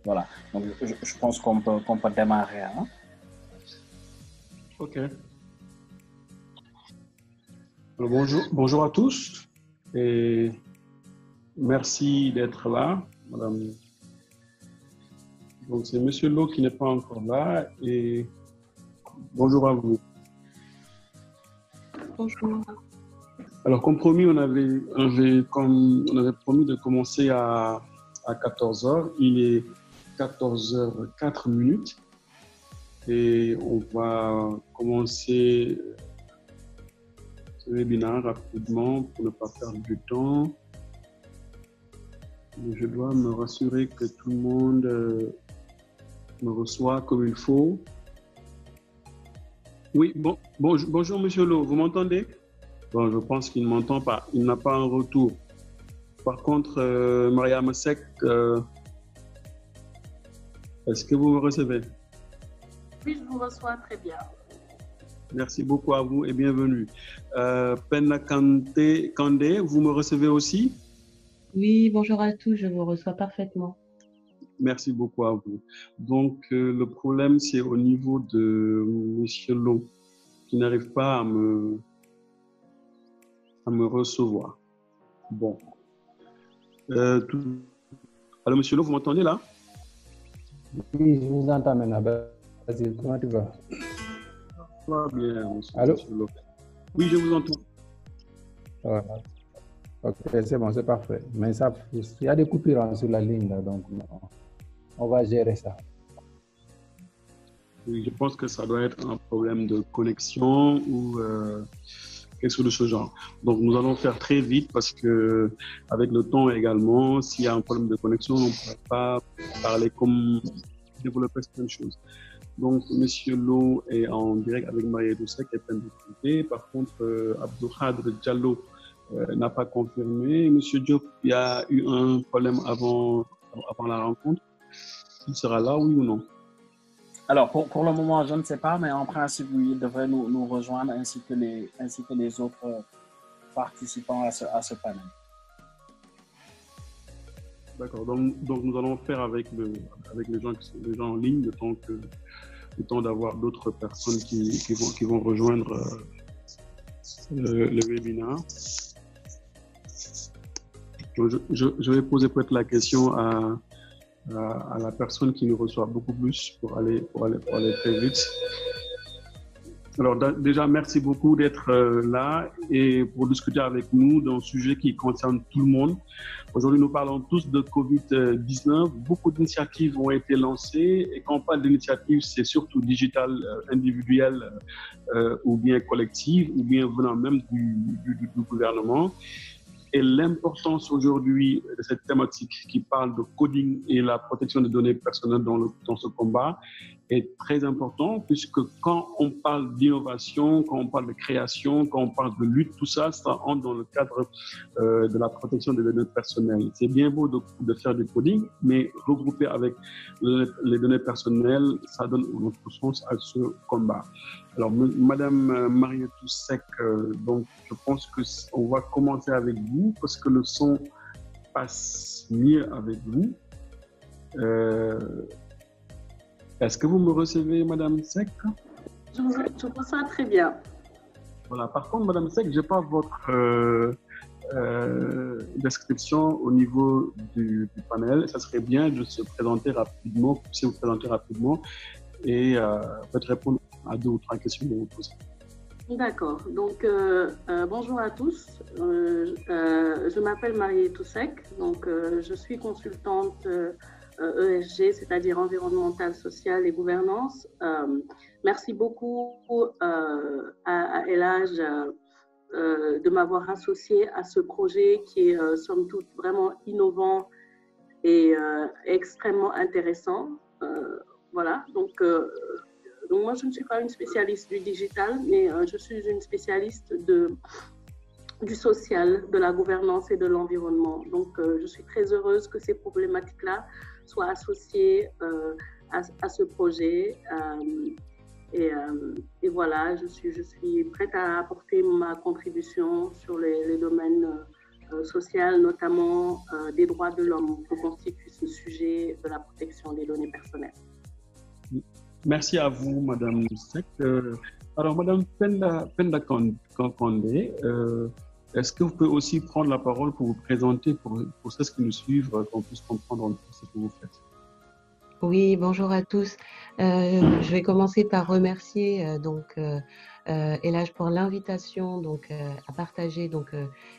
Voilà. Donc, je pense qu'on peut démarrer. Hein. Ok. Alors, bonjour à tous et merci d'être là, madame. Donc, c'est Monsieur Lo qui n'est pas encore là et bonjour à vous. Bonjour. Alors, comme promis, on avait promis de commencer à 14 heures. Il est 14h04 et on va commencer ce webinaire rapidement pour ne pas perdre du temps. Mais je dois me rassurer que tout le monde me reçoit comme il faut. Oui, bonjour Monsieur Lo, vous m'entendez? Bon, je pense qu'il ne m'entend pas. Il n'a pas un retour. Par contre, Mariam Seck, est-ce que vous me recevez? Oui, je vous reçois très bien. Merci beaucoup à vous et bienvenue. Penna Kandé, vous me recevez aussi? Oui, bonjour à tous, je vous reçois parfaitement. Merci beaucoup à vous. Donc, le problème, c'est au niveau de Monsieur Lo, qui n'arrive pas à me recevoir. Bon. Alors, Monsieur Lo, vous m'entendez là? Oui, je vous entends maintenant. Basile, comment tu vas? Ça va bien, Allô? Monsieur Lo. Oui, je vous entends. Voilà. Ok, c'est bon, c'est parfait. Mais ça, il y a des coupures sur la ligne, là, donc on va gérer ça. Oui, je pense que ça doit être un problème de connexion ou quelque chose de ce genre. Donc, nous allons faire très vite parce que, avec le temps également, s'il y a un problème de connexion, on ne pourra pas parler comme développer certaines choses. Donc, Monsieur Lo est en direct avec Marie Doucet qui est pleine de. Par contre, Abdoukhadr Diallo n'a pas confirmé. Monsieur Diop, il y a eu un problème avant la rencontre. Il sera là, oui ou non? Alors, pour le moment, je ne sais pas, mais en principe, oui, il devrait nous rejoindre ainsi que les autres participants à ce panel. D'accord, donc nous allons faire avec les gens en ligne, le temps d'avoir d'autres personnes qui vont rejoindre le webinaire. Donc, je vais poser peut-être la question à la personne qui nous reçoit beaucoup plus pour aller très vite. Alors déjà, merci beaucoup d'être là et pour discuter avec nous d'un sujet qui concerne tout le monde. Aujourd'hui, nous parlons tous de Covid-19. Beaucoup d'initiatives ont été lancées et quand on parle d'initiatives, c'est surtout digital, individuel ou bien collective ou bien venant même du gouvernement. Et l'importance aujourd'hui de cette thématique qui parle de coding et la protection des données personnelles dans ce combat est très important puisque quand on parle d'innovation, quand on parle de création, quand on parle de lutte, tout ça, ça entre dans le cadre de la protection des données personnelles. C'est bien beau de faire du coding, mais regrouper avec les données personnelles, ça donne notre sens à ce combat. Alors, Madame Marietou Seck, donc je pense qu'on va commencer avec vous parce que le son passe mieux avec vous. Est-ce que vous me recevez, Madame Seck? Je vous reçois très bien. Voilà. Par contre, Madame Seck, je n'ai pas votre description au niveau du panel. Ça serait bien de se présenter rapidement, si vous présenter rapidement et peut-être répondre à 2 ou 3 questions que vous posez. D'accord. Donc, bonjour à tous. Je m'appelle Marietou Seck. Donc, je suis consultante ESG, c'est-à-dire environnementale, sociale et gouvernance. Merci beaucoup à Elage de m'avoir associée à ce projet qui est, somme toute, vraiment innovant et extrêmement intéressant. Voilà. Donc, moi, je ne suis pas une spécialiste du digital, mais je suis une spécialiste du social, de la gouvernance et de l'environnement. Donc, je suis très heureuse que ces problématiques-là soient associées à ce projet. Et voilà, je suis prête à apporter ma contribution sur les domaines sociales, notamment des droits de l'homme, que constitue ce sujet de la protection des données personnelles. Merci à vous, Madame Seck. Alors, Madame Penda Kandé, est-ce que vous pouvez aussi prendre la parole pour vous présenter pour ceux qui nous suivent, qu'on puisse comprendre ce que vous faites? Oui, bonjour à tous. Je vais commencer par remercier Elage pour l'invitation à partager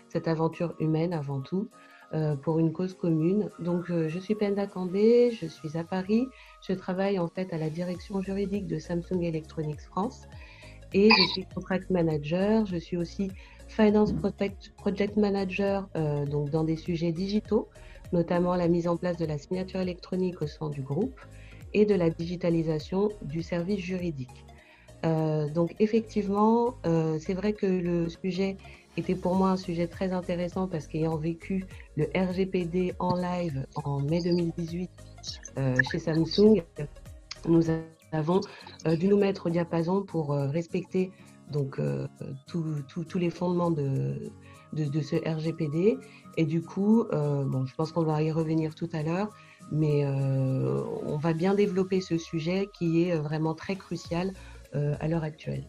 cette aventure humaine avant tout pour une cause commune. Donc, je suis Penda Kandé, je suis à Paris. Je travaille en fait à la direction juridique de Samsung Electronics France et je suis contract manager. Je suis aussi finance project manager dans des sujets digitaux, notamment la mise en place de la signature électronique au sein du groupe et de la digitalisation du service juridique. Donc effectivement, c'est vrai que le sujet était pour moi un sujet très intéressant parce qu'ayant vécu le RGPD en live en mai 2018 chez Samsung, nous avons dû nous mettre au diapason pour respecter tous les fondements de ce RGPD. Et du coup, je pense qu'on va y revenir tout à l'heure, mais on va bien développer ce sujet qui est vraiment très crucial à l'heure actuelle.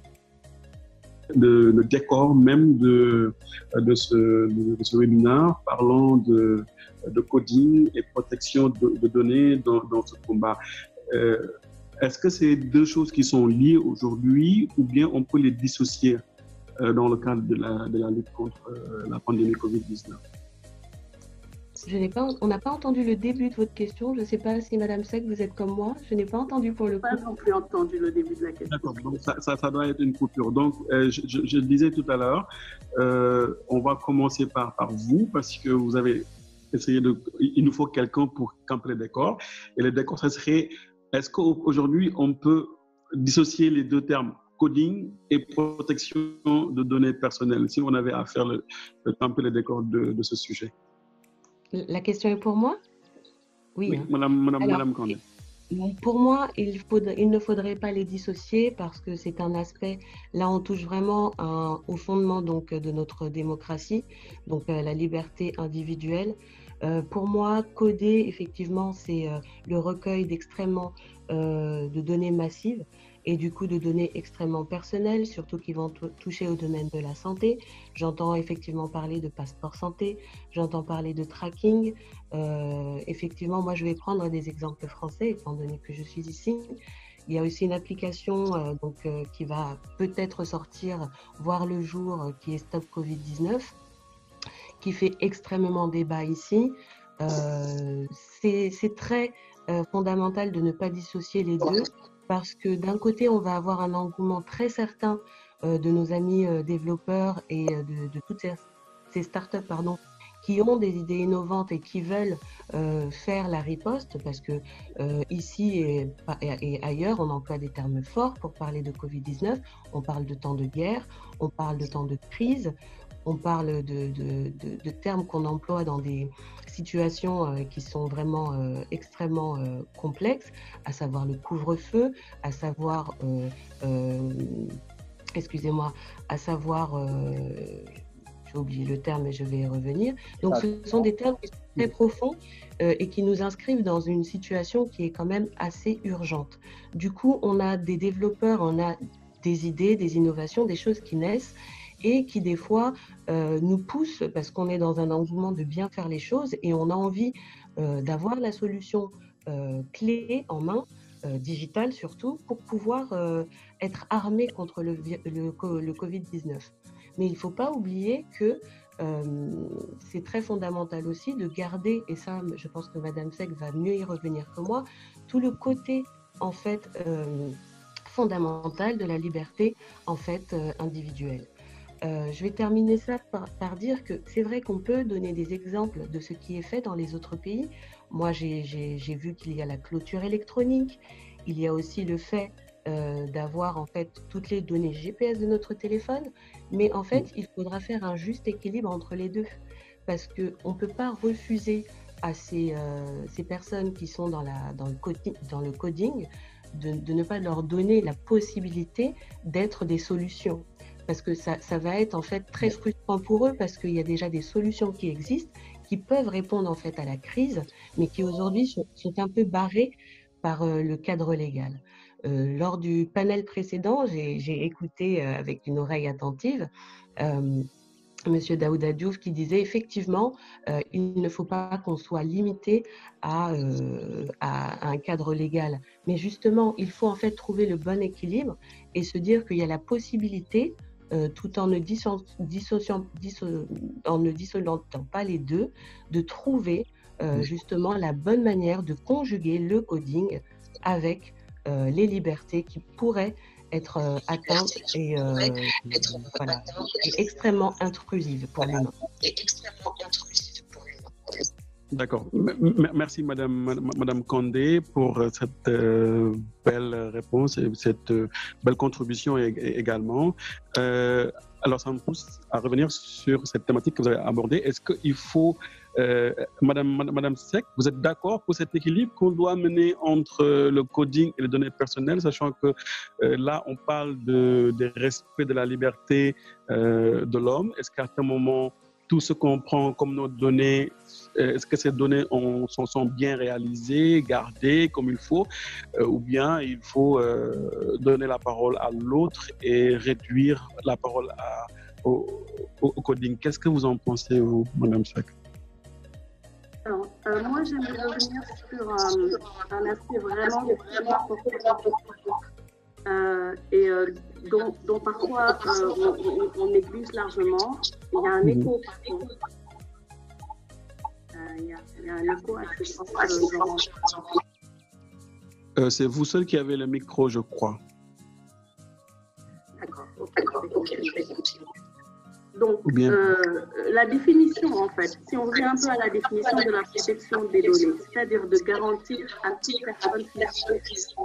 Le décor même de ce webinaire parlant de coding et protection de données dans ce combat. Est-ce que c'est deux choses qui sont liées aujourd'hui ou bien on peut les dissocier dans le cadre de la lutte contre la pandémie Covid-19? On n'a pas entendu le début de votre question. Je ne sais pas si Madame Seck, vous êtes comme moi. Je n'ai pas entendu pour le coup. Je n'ai pas non plus entendu le début de la question. D'accord, donc ça doit être une coupure. Donc, je disais tout à l'heure, on va commencer par vous parce que vous avez essayé il nous faut quelqu'un pour camper les décors. Et les décors, ça serait, est-ce qu'aujourd'hui, on peut dissocier les deux termes, coding et protection de données personnelles, si on avait à faire le camper les décors de ce sujet? La question est pour moi? Oui, Madame Kandé. Pour moi, il ne faudrait pas les dissocier parce que c'est un aspect, là on touche vraiment au fondement de notre démocratie, la liberté individuelle. Pour moi, coder, effectivement, c'est le recueil de données massives et du coup de données extrêmement personnelles, surtout qui vont toucher au domaine de la santé. J'entends effectivement parler de passeport santé, j'entends parler de tracking. Effectivement, moi je vais prendre des exemples français, étant donné que je suis ici. Il y a aussi une application qui va peut-être sortir, voir le jour, qui est Stop Covid-19, qui fait extrêmement débat ici. C'est très fondamental de ne pas dissocier les deux, parce que d'un côté, on va avoir un engouement très certain de nos amis développeurs et de toutes ces startups qui ont des idées innovantes et qui veulent faire la riposte, parce que ici et ailleurs, on emploie des termes forts pour parler de Covid-19. On parle de temps de guerre, on parle de temps de crise, on parle de termes qu'on emploie dans des situations qui sont vraiment extrêmement complexes, à savoir le couvre-feu, à savoir, j'ai oublié le terme mais je vais y revenir. Donc ce sont des termes qui sont très profonds et qui nous inscrivent dans une situation qui est quand même assez urgente. Du coup, on a des développeurs, on a des idées, des innovations, des choses qui naissent et qui des fois nous poussent parce qu'on est dans un engouement de bien faire les choses et on a envie d'avoir la solution clé en main, digitale surtout, pour pouvoir être armé contre le Covid-19. Mais il ne faut pas oublier que c'est très fondamental aussi de garder, et ça je pense que Madame Seck va mieux y revenir que moi, tout le côté en fait fondamental de la liberté en fait individuelle. Je vais terminer ça par dire que c'est vrai qu'on peut donner des exemples de ce qui est fait dans les autres pays. Moi, j'ai vu qu'il y a la clôture électronique, il y a aussi le fait d'avoir en fait toutes les données GPS de notre téléphone, mais en fait, il faudra faire un juste équilibre entre les deux, parce qu'on ne peut pas refuser à ces personnes qui sont dans le coding de ne pas leur donner la possibilité d'être des solutions. parce que ça va être en fait très frustrant pour eux, parce qu'il y a déjà des solutions qui existent, qui peuvent répondre en fait à la crise, mais qui aujourd'hui sont un peu barrées par le cadre légal. Lors du panel précédent, j'ai écouté avec une oreille attentive Monsieur Daouda Diouf qui disait effectivement, il ne faut pas qu'on soit limité à un cadre légal. Mais justement, il faut en fait trouver le bon équilibre et se dire qu'il y a la possibilité, tout en ne dissociant pas les deux, de trouver justement la bonne manière de conjuguer le coding avec les libertés qui pourraient être atteintes et voilà, et extrêmement intrusive pour l'humain. D'accord. Merci Madame Kandé pour cette belle réponse et cette belle contribution également. Alors ça me pousse à revenir sur cette thématique que vous avez abordée. Est-ce qu'il faut, Madame Seck, vous êtes d'accord pour cet équilibre qu'on doit mener entre le coding et les données personnelles, sachant que là on parle de respect de la liberté de l'homme. Est-ce qu'à un moment tout ce qu'on prend comme nos données, est-ce que ces données sont bien réalisées, gardées comme il faut, ou bien il faut donner la parole à l'autre et réduire la parole au coding? Qu'est-ce que vous en pensez, vous, Madame Seck? Alors, moi, j'aimerais revenir sur un aspect vraiment important et dont parfois on néglige largement. Il y a un écho, par contre. Il y a un écho assez fort. C'est vous seul qui avez le micro, je crois. D'accord. Ok, je vais continuer. Donc, la définition, en fait, si on revient un peu à la définition de la protection des données, c'est-à-dire de garantir à toute personne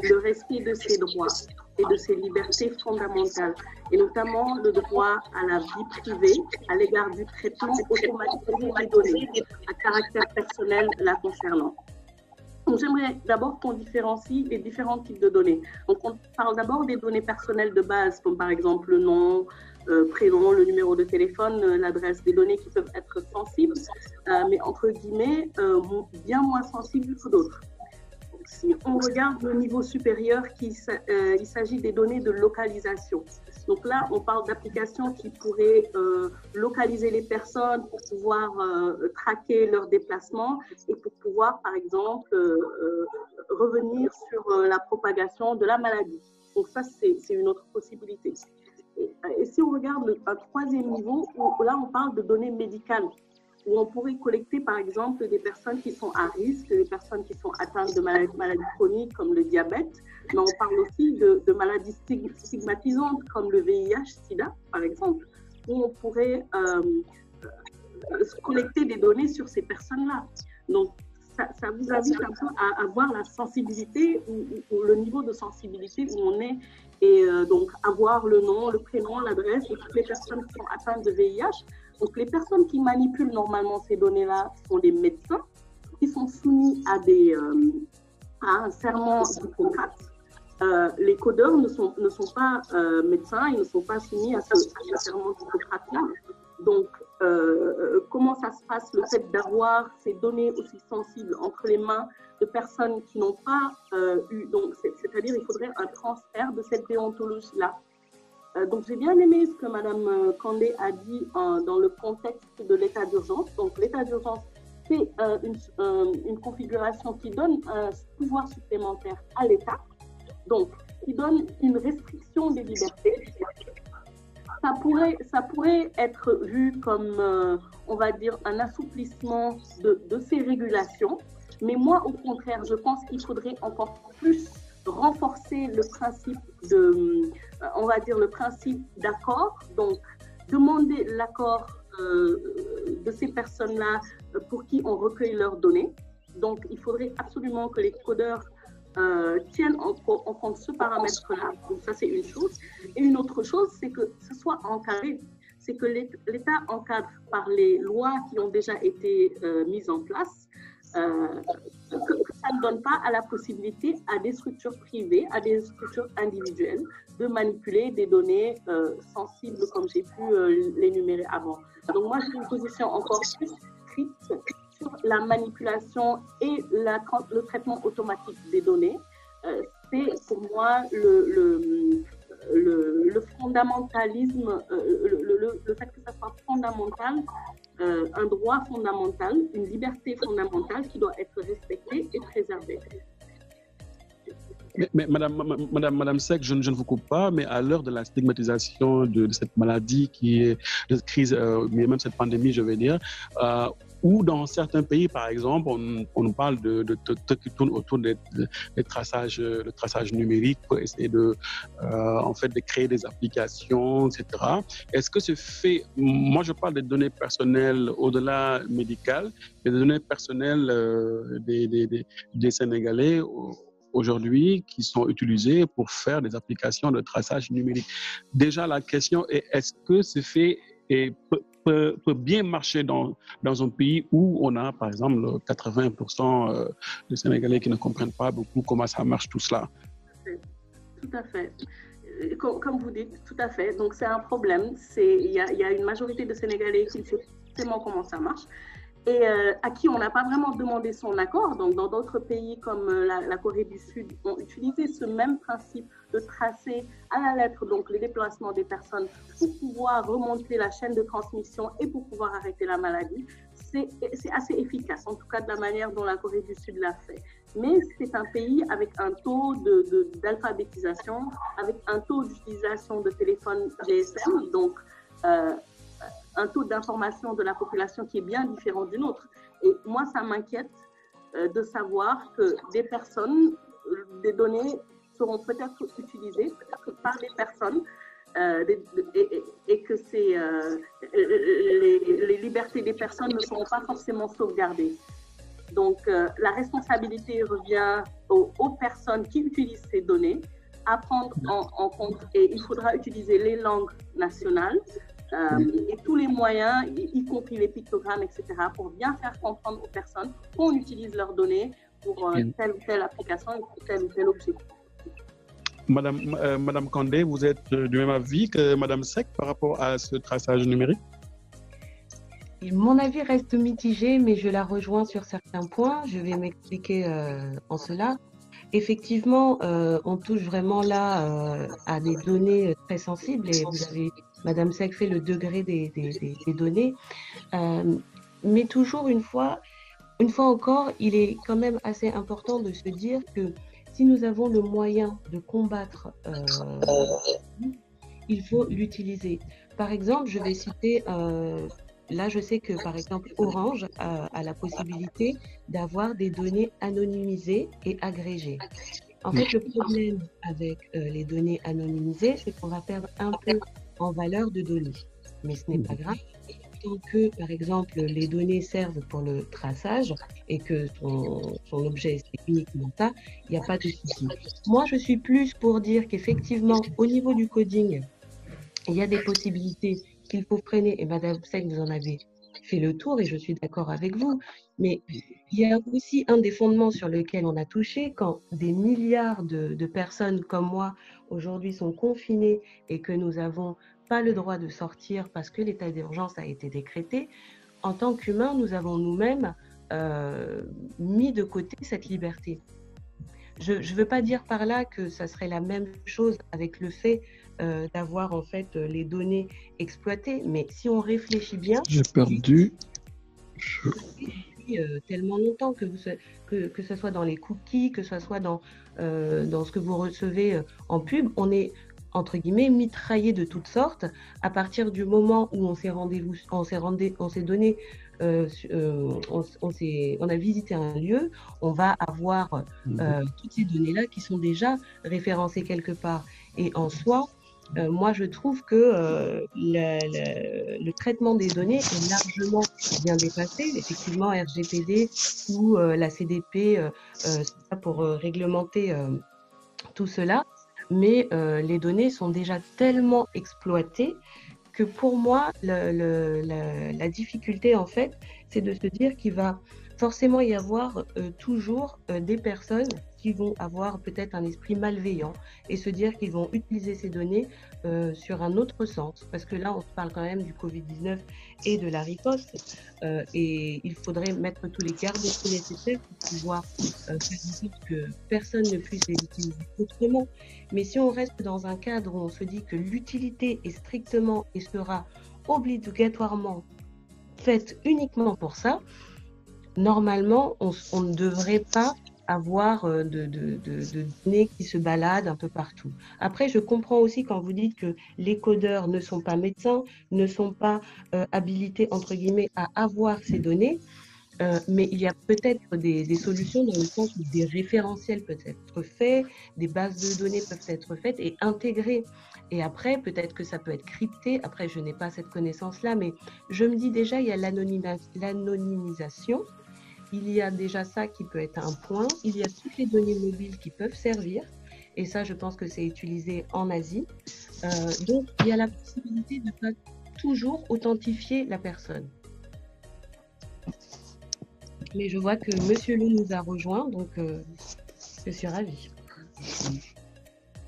le respect de ses droits et de ses libertés fondamentales, et notamment le droit à la vie privée à l'égard du traitement automatisé des données à caractère personnel la concernant. Donc, j'aimerais d'abord qu'on différencie les différents types de données. Donc, on parle d'abord des données personnelles de base, comme par exemple le nom, prénom, le numéro de téléphone, l'adresse, des données qui peuvent être sensibles, mais entre guillemets, bien moins sensibles que d'autres. Si on regarde le niveau supérieur, il s'agit des données de localisation. Donc là, on parle d'applications qui pourraient localiser les personnes pour pouvoir traquer leurs déplacements et pour pouvoir, par exemple, revenir sur la propagation de la maladie. Donc ça, c'est une autre possibilité. Et si on regarde un troisième niveau, où là, on parle de données médicales, où on pourrait collecter, par exemple, des personnes qui sont à risque, des personnes qui sont atteintes de maladies chroniques comme le diabète, mais on parle aussi de maladies stigmatisantes comme le VIH-Sida, par exemple, où on pourrait collecter des données sur ces personnes-là. Donc, ça vous invite un peu à voir la sensibilité ou le niveau de sensibilité où on est, et donc avoir le nom, le prénom, l'adresse de toutes les personnes qui sont atteintes de VIH. Donc, les personnes qui manipulent normalement ces données-là sont les médecins qui sont soumis à un serment d'Hippocrate. Les codeurs ne sont pas médecins, ils ne sont pas soumis à ce serment d'Hippocrate-là. Donc, comment ça se passe, le fait d'avoir ces données aussi sensibles entre les mains de personnes qui n'ont pas eu, donc c'est-à-dire il faudrait un transfert de cette déontologie-là. Donc, j'ai bien aimé ce que Mme Kandé a dit dans le contexte de l'état d'urgence. Donc, l'état d'urgence, c'est une configuration qui donne un pouvoir supplémentaire à l'État, donc qui donne une restriction des libertés. Ça pourrait être vu comme, on va dire, un assouplissement de ces régulations. Mais moi, au contraire, je pense qu'il faudrait encore plus renforcer le principe on va dire, le principe d'accord. Donc, demander l'accord de ces personnes-là pour qui on recueille leurs données. Donc, il faudrait absolument que les codeurs tiennent en compte ce paramètre-là. Donc, ça, c'est une chose. Et une autre chose, c'est que ce soit encadré. C'est que l'État encadre par les lois qui ont déjà été mises en place que ça ne donne pas à la possibilité à des structures privées, à des structures individuelles de manipuler des données sensibles comme j'ai pu l'énumérer avant. Donc moi, j'ai une position encore plus stricte sur la manipulation et le traitement automatique des données. C'est pour moi le fondamentalisme, le fait que ça soit fondamental, un droit fondamental, une liberté fondamentale qui doit être respectée et préservée. Mais Madame Seck, je ne vous coupe pas, mais à l'heure de la stigmatisation de cette maladie qui est de crise, mais même cette pandémie, je vais dire, ou dans certains pays, par exemple, on nous parle de qui tourne autour des traçages, le traçage numérique pour essayer en fait, de créer des applications, etc. Est-ce que ce fait, moi je parle des données personnelles au-delà médicales, des données personnelles des Sénégalais aujourd'hui qui sont utilisées pour faire des applications de traçage numérique. Déjà, la question est, est-ce que ce fait peut bien marcher dans un pays où on a, par exemple, 80% de Sénégalais qui ne comprennent pas beaucoup comment ça marche tout cela? Tout à fait. Comme vous dites, tout à fait. Donc, c'est un problème. Il y a une majorité de Sénégalais qui ne savent pas forcément comment ça marche et à qui on n'a pas vraiment demandé son accord. Donc, dans d'autres pays comme la Corée du Sud, ont utilisé ce même principe de tracer à la lettre donc les déplacements des personnes pour pouvoir remonter la chaîne de transmission et pour pouvoir arrêter la maladie. C'est assez efficace, en tout cas de la manière dont la Corée du Sud l'a fait. Mais c'est un pays avec un taux d'alphabétisation, avec un taux d'utilisation de téléphones GSM, donc un taux d'information de la population qui est bien différent du nôtre. Et moi, ça m'inquiète de savoir que des données seront peut-être utilisées par des personnes et que les libertés des personnes ne seront pas forcément sauvegardées. Donc, la responsabilité revient aux personnes qui utilisent ces données à prendre en compte, et il faudra utiliser les langues nationales et tous les moyens, y compris les pictogrammes, etc., pour bien faire comprendre aux personnes qu'on utilise leurs données pour telle ou telle application et pour tel ou tel objectif. Madame Kandé, vous êtes du même avis que Madame Seck par rapport à ce traçage numérique? Mon avis reste mitigé, mais je la rejoins sur certains points. Je vais m'expliquer en cela. Effectivement, on touche vraiment là à des données très sensibles et vous avez, Madame Seck, fait le degré des données. Mais toujours une fois encore, il est quand même assez important de se dire que si nous avons le moyen de combattre, il faut l'utiliser. Par exemple, je vais citer, là je sais que par exemple Orange a la possibilité d'avoir des données anonymisées et agrégées. En fait, le problème avec les données anonymisées, c'est qu'on va perdre un peu en valeur de données. Mais ce n'est pas grave. Tant que, par exemple, les données servent pour le traçage et que son objet, c'est uniquement ça, il n'y a pas de souci. Moi, je suis plus pour dire qu'effectivement, au niveau du coding, il y a des possibilités qu'il faut freiner. Et Madame Seck, vous en avez fait le tour et je suis d'accord avec vous. Mais il y a aussi un des fondements sur lequel on a touché quand des milliards de personnes comme moi aujourd'hui sont confinées et que nous n'avons pas le droit de sortir parce que l'état d'urgence a été décrété. En tant qu'humains, nous avons nous-mêmes mis de côté cette liberté. Je ne veux pas dire par là que ça serait la même chose avec le fait d'avoir en fait les données exploitées, mais si on réfléchit bien... J'ai perdu... tellement longtemps que ce soit dans les cookies, que ce soit dans ce que vous recevez en pub, on est entre guillemets mitraillé de toutes sortes. À partir du moment où on a visité un lieu, on va avoir toutes ces données-là qui sont déjà référencées quelque part. Et en soi, moi, je trouve que le traitement des données est largement bien dépassé. Effectivement, RGPD ou la CDP, c'est ça pour réglementer tout cela. Mais les données sont déjà tellement exploitées que pour moi, la difficulté, en fait, c'est de se dire qu'il va forcément y avoir toujours des personnes qui vont avoir peut-être un esprit malveillant et se dire qu'ils vont utiliser ces données sur un autre sens. Parce que là, on parle quand même du Covid-19 et de la riposte. Et il faudrait mettre tous les garde-fous nécessaires pour pouvoir faire en sorte que personne ne puisse les utiliser autrement. Mais si on reste dans un cadre où on se dit que l'utilité est strictement et sera obligatoirement faite uniquement pour ça, normalement, on ne devrait pas avoir de données qui se baladent un peu partout. Après, je comprends aussi quand vous dites que les codeurs ne sont pas médecins, ne sont pas habilités, entre guillemets, à avoir ces données, mais il y a peut-être des solutions dans le sens où des référentiels peuvent être faits, des bases de données peuvent être faites et intégrées. Et après, peut-être que ça peut être crypté. Après, je n'ai pas cette connaissance-là, mais je me dis déjà, il y a l'anonymisation. Il y a déjà ça qui peut être un point. Il y a toutes les données mobiles qui peuvent servir. Et ça, je pense que c'est utilisé en Asie. Donc, il y a la possibilité de ne pas toujours authentifier la personne. Mais je vois que Monsieur Lou nous a rejoint, donc je suis ravie.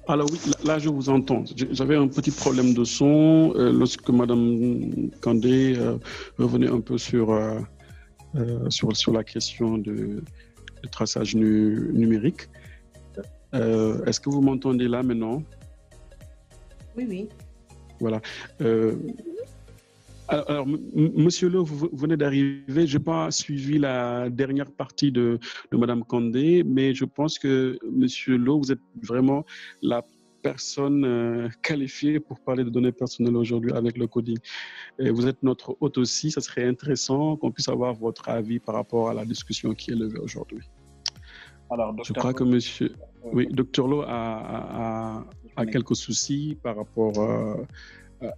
Alors oui, là je vous entends. J'avais un petit problème de son lorsque Madame Kandé revenait un peu sur la question de traçage numérique. Est-ce que vous m'entendez là maintenant? Oui, oui. Voilà. Alors, Monsieur Lo, vous venez d'arriver. Je n'ai pas suivi la dernière partie de Madame Kandé, mais je pense que Monsieur Lo, vous êtes vraiment la personne qualifiée pour parler de données personnelles aujourd'hui avec le coding. Et vous êtes notre hôte aussi. Ça serait intéressant qu'on puisse avoir votre avis par rapport à la discussion qui est levée aujourd'hui. Alors, je crois que Monsieur, oui, Dr Lo a quelques soucis par rapport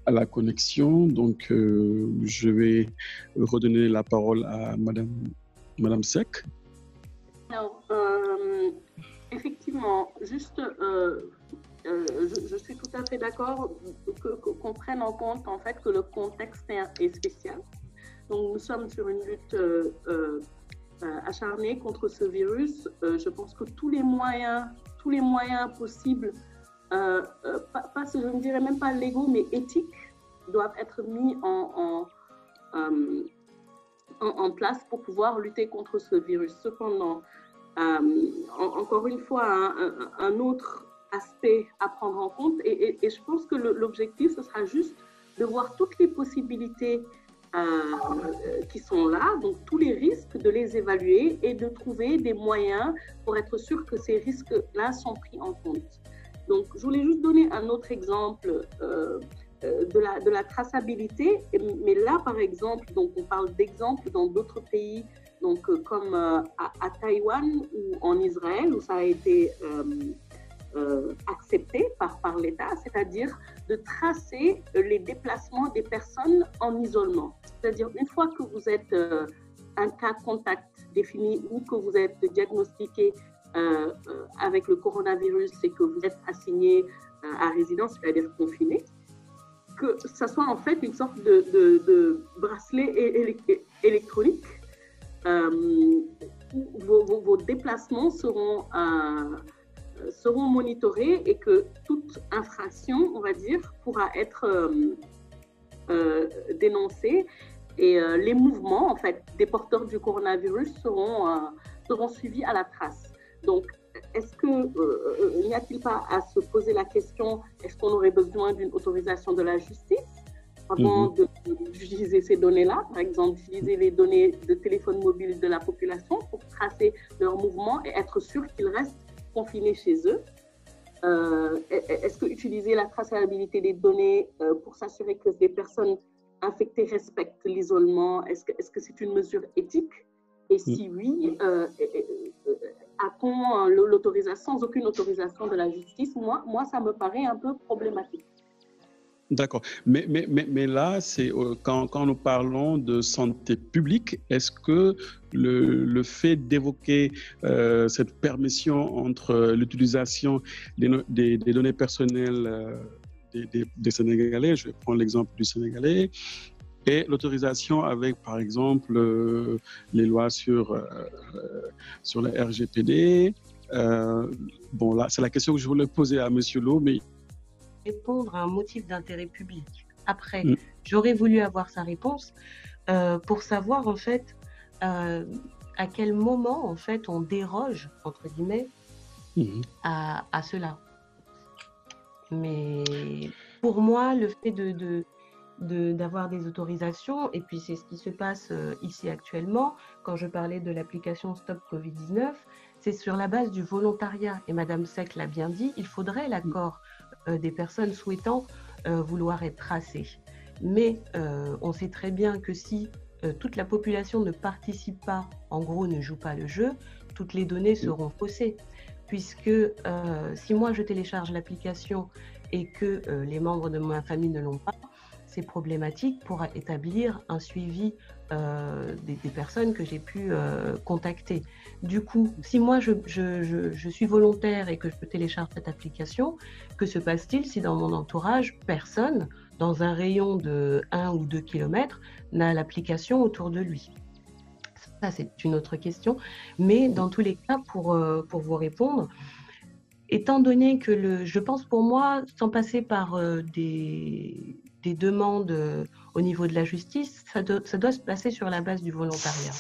à la connexion, donc je vais redonner la parole à Madame Seck. Alors, effectivement, juste, je suis tout à fait d'accord qu'on prenne en compte en fait que le contexte est spécial. Donc, nous sommes sur une lutte acharnée contre ce virus. Je pense que tous les moyens possibles, je ne dirais même pas légaux, mais éthiques, doivent être mis en place pour pouvoir lutter contre ce virus. Cependant, encore une fois, un autre aspect à prendre en compte, et je pense que l'objectif, ce sera juste de voir toutes les possibilités qui sont là, donc tous les risques, de les évaluer et de trouver des moyens pour être sûr que ces risques-là sont pris en compte. Donc, je voulais juste donner un autre exemple de la traçabilité, mais là, par exemple, donc on parle d'exemples dans d'autres pays, donc comme à Taïwan ou en Israël, où ça a été accepté par l'État, c'est-à-dire de tracer les déplacements des personnes en isolement. C'est-à-dire, une fois que vous êtes un cas contact défini ou que vous êtes diagnostiqué avec le coronavirus et que vous êtes assigné à résidence, c'est-à-dire confiné, que ça soit en fait une sorte de bracelet électronique où vos déplacements seront monitorés et que toute infraction, on va dire, pourra être dénoncée et les mouvements en fait des porteurs du coronavirus seront suivis à la trace. Donc, est-ce n'y a-t-il pas à se poser la question, est-ce qu'on aurait besoin d'une autorisation de la justice avant d'utiliser ces données-là, par exemple, utiliser les données de téléphone mobile de la population pour tracer leurs mouvements et être sûr qu'ils restent confinés chez eux? Est-ce que utiliser la traçabilité des données pour s'assurer que des personnes infectées respectent l'isolement, est-ce que c'est une mesure éthique? Et si oui, a-t-on l'autorisation, sans aucune autorisation de la justice? Moi, ça me paraît un peu problématique. D'accord. Mais là, c'est quand nous parlons de santé publique, est-ce que le fait d'évoquer cette permission entre l'utilisation des données personnelles des Sénégalais. Je vais prendre l'exemple du Sénégalais. Et l'autorisation avec, par exemple, les lois sur le RGPD. Bon, là, c'est la question que je voulais poser à M. Lo, mais... Répondre à un motif d'intérêt public. Après, j'aurais voulu avoir sa réponse pour savoir, en fait, à quel moment, en fait, on déroge, entre guillemets, à cela. Mais pour moi, le fait d'avoir des autorisations, et puis c'est ce qui se passe ici actuellement, quand je parlais de l'application Stop Covid-19, c'est sur la base du volontariat. Et Madame Seck l'a bien dit, il faudrait l'accord des personnes souhaitant vouloir être tracées. Mais on sait très bien que si toute la population ne participe pas, en gros ne joue pas le jeu, toutes les données seront faussées. Puisque si moi je télécharge l'application et que les membres de ma famille ne l'ont pas, c'est problématique pour établir un suivi des personnes que j'ai pu contacter. Du coup, si moi je suis volontaire et que je télécharge cette application, que se passe-t-il si dans mon entourage, personne, dans un rayon de 1 ou 2 km, n'a l'application autour de lui? Ça, c'est une autre question. Mais dans tous les cas, pour vous répondre, étant donné que je pense pour moi, sans passer par des demandes au niveau de la justice, ça doit se passer sur la base du volontariat.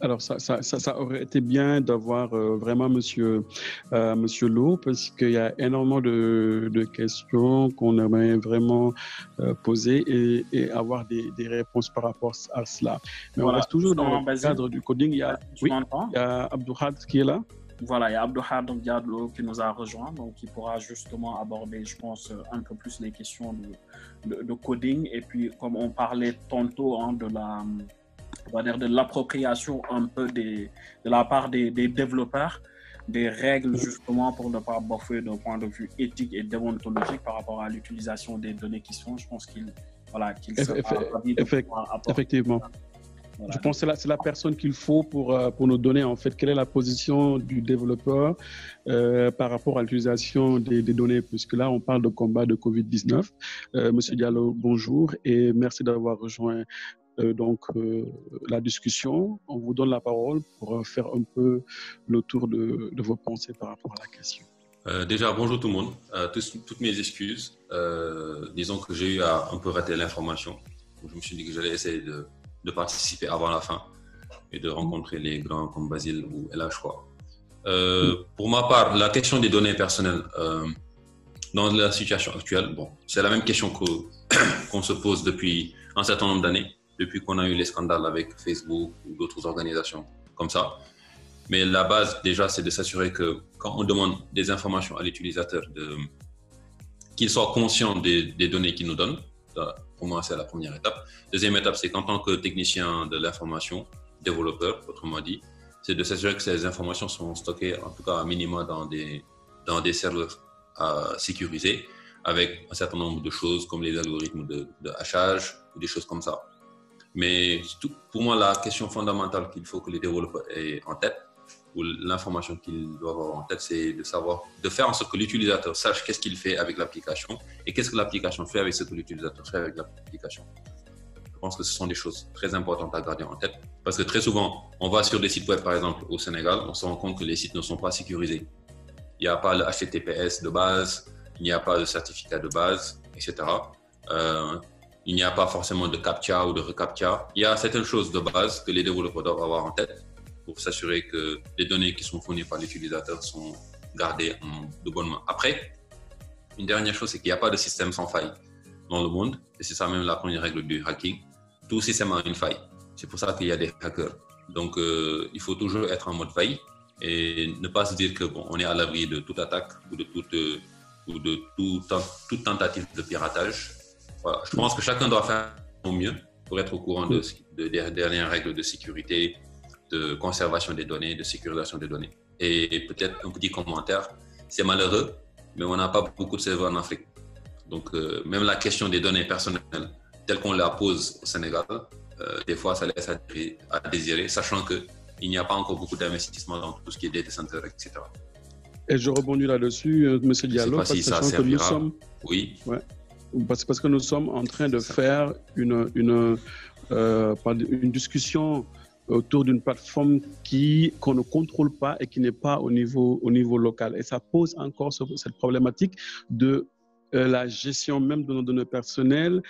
Alors, ça aurait été bien d'avoir vraiment Monsieur Lo, parce qu'il y a énormément de questions qu'on aimerait vraiment poser et avoir des réponses par rapport à cela. Mais voilà, on reste toujours dans le cadre du coding. Il y a Abdouhad qui est là. Voilà, il y a Abdouhad Diallo qui nous a rejoint, donc qui pourra justement aborder, je pense, un peu plus les questions de coding. Et puis, comme on parlait tantôt de l'appropriation un peu de la part des développeurs, des règles justement pour ne pas bafouer d'un point de vue éthique et déontologique par rapport à l'utilisation des données qui sont, je pense qu'il sera ravi de pouvoir apporter. Effectivement. Voilà. Je pense que c'est la personne qu'il faut pour nous donner en fait quelle est la position du développeur par rapport à l'utilisation des données, puisque là on parle de combat de Covid-19. Monsieur Diallo, bonjour et merci d'avoir rejoint la discussion. On vous donne la parole pour faire un peu le tour de vos pensées par rapport à la question. Déjà, bonjour tout le monde. Toutes mes excuses. Disons que j'ai eu à un peu rater l'information. Je me suis dit que j'allais essayer de participer avant la fin et de rencontrer les grands comme Basile ou Ella, je crois. Pour ma part, la question des données personnelles dans la situation actuelle, bon, c'est la même question qu'on se pose depuis un certain nombre d'années, depuis qu'on a eu les scandales avec Facebook ou d'autres organisations comme ça. Mais la base, déjà, c'est de s'assurer que quand on demande des informations à l'utilisateur, qu'il soit conscient des données qu'il nous donne. Pour moi, c'est la première étape. Deuxième étape, c'est qu'en tant que technicien de l'information, développeur, autrement dit, c'est de s'assurer que ces informations sont stockées, en tout cas à minima, dans des serveurs sécurisés, avec un certain nombre de choses comme les algorithmes de hachage ou des choses comme ça. Mais pour moi, la question fondamentale qu'il faut que les développeurs aient en tête, ou l'information qu'ils doivent avoir en tête, c'est de faire en sorte que l'utilisateur sache qu'est-ce qu'il fait avec l'application et qu'est-ce que l'application fait avec ce que l'utilisateur fait avec l'application. Je pense que ce sont des choses très importantes à garder en tête parce que très souvent, on va sur des sites web, par exemple au Sénégal, on se rend compte que les sites ne sont pas sécurisés. Il n'y a pas le HTTPS de base, il n'y a pas de certificat de base, etc. Il n'y a pas forcément de CAPTCHA ou de reCAPTCHA. Il y a certaines choses de base que les développeurs doivent avoir en tête pour s'assurer que les données qui sont fournies par l'utilisateur sont gardées de bonne main. Après, une dernière chose, c'est qu'il n'y a pas de système sans faille dans le monde. Et c'est ça même la première règle du hacking. Tout système a une faille. C'est pour ça qu'il y a des hackers. Donc, il faut toujours être en mode faille et ne pas se dire que on est à l'abri de toute attaque ou de toute tentative de piratage. Voilà. Je pense que chacun doit faire au mieux pour être au courant des dernières règles de sécurité, de conservation des données, de sécurisation des données. Et peut-être un petit commentaire, c'est malheureux, mais on n'a pas beaucoup de serveurs en Afrique. Donc, même la question des données personnelles, telle qu'on la pose au Sénégal, des fois, ça laisse à désirer, sachant qu'il n'y a pas encore beaucoup d'investissement dans tout ce qui est data center, etc. Et je rebondis là-dessus, M. Diallo, parce que ça que nous sommes... Oui. Ouais, parce que nous sommes en train de faire une discussion autour d'une plateforme qu'on ne contrôle pas et qui n'est pas au niveau local. Et ça pose encore cette problématique de la gestion même de nos données personnelles.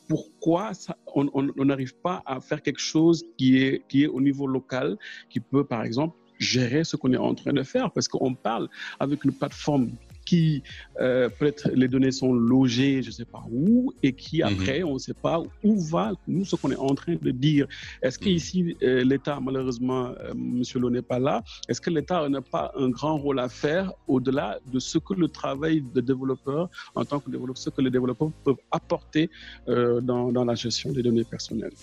Pourquoi on n'arrive pas à faire quelque chose qui est au niveau local, qui peut, par exemple, gérer ce qu'on est en train de faire? Parce qu'on parle avec une plateforme qui, peut-être, les données sont logées, je ne sais pas où, et qui, après, on ne sait pas où va, nous, ce qu'on est en train de dire. Est-ce qu'ici, l'État, malheureusement, M. Lo n'est pas là, est-ce que l'État n'a pas un grand rôle à faire au-delà de ce que le travail de développeur, en tant que développeur, ce que les développeurs peuvent apporter dans la gestion des données personnelles?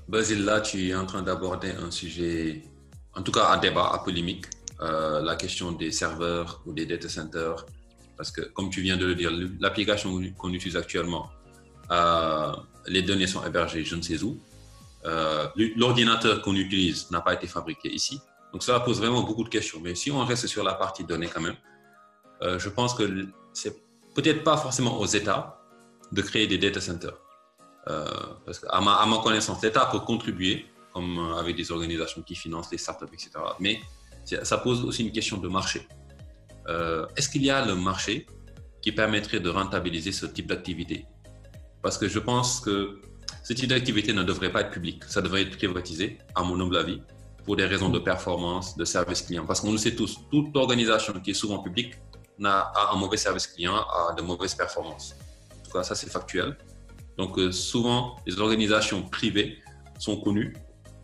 Basile, là, tu es en train d'aborder un sujet, en tout cas un débat, un polémique. La question des serveurs ou des data centers, parce que comme tu viens de le dire, l'application qu'on utilise actuellement, les données sont hébergées je ne sais où. L'ordinateur qu'on utilise n'a pas été fabriqué ici. Donc ça pose vraiment beaucoup de questions. Mais si on reste sur la partie données quand même, je pense que c'est peut-être pas forcément aux États de créer des data centers. Parce qu'à ma connaissance, l'État peut contribuer, comme avec des organisations qui financent les startups, etc. Mais ça pose aussi une question de marché. Est-ce qu'il y a le marché qui permettrait de rentabiliser ce type d'activité? Parce que je pense que ce type d'activité ne devrait pas être public. Ça devrait être privatisé, à mon humble avis, pour des raisons de performance, de service client. Parce qu'on le sait tous, toute organisation qui est souvent publique a un mauvais service client, a de mauvaises performances. En tout cas, ça, c'est factuel. Donc, souvent, les organisations privées sont connues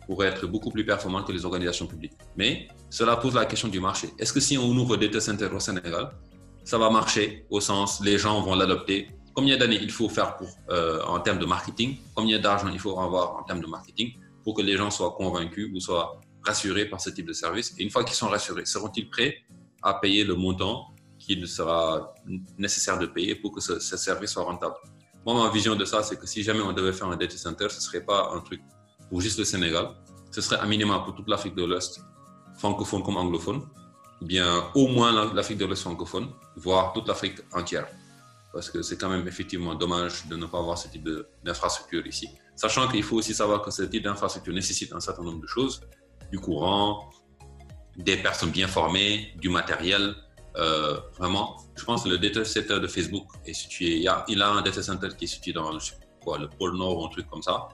pour être beaucoup plus performantes que les organisations publiques. Mais cela pose la question du marché. Est-ce que si on ouvre des data centers au Sénégal, ça va marcher au sens les gens vont l'adopter? Combien d'années il faut faire en termes de marketing? Combien d'argent il faut avoir en termes de marketing pour que les gens soient convaincus ou soient rassurés par ce type de service? Et une fois qu'ils sont rassurés, seront-ils prêts à payer le montant qu'il sera nécessaire de payer pour que ce service soit rentable? Moi, ma vision de ça, c'est que si jamais on devait faire un data center, ce ne serait pas un truc pour juste le Sénégal, ce serait un minimum pour toute l'Afrique de l'Ouest, francophone comme anglophone, ou bien au moins l'Afrique de l'Ouest francophone, voire toute l'Afrique entière. Parce que c'est quand même effectivement dommage de ne pas avoir ce type d'infrastructure ici. Sachant qu'il faut aussi savoir que ce type d'infrastructure nécessite un certain nombre de choses, du courant, des personnes bien formées, du matériel. Vraiment, je pense que le data center de Facebook est situé, il a un data center qui est situé dans le pôle Nord ou un truc comme ça.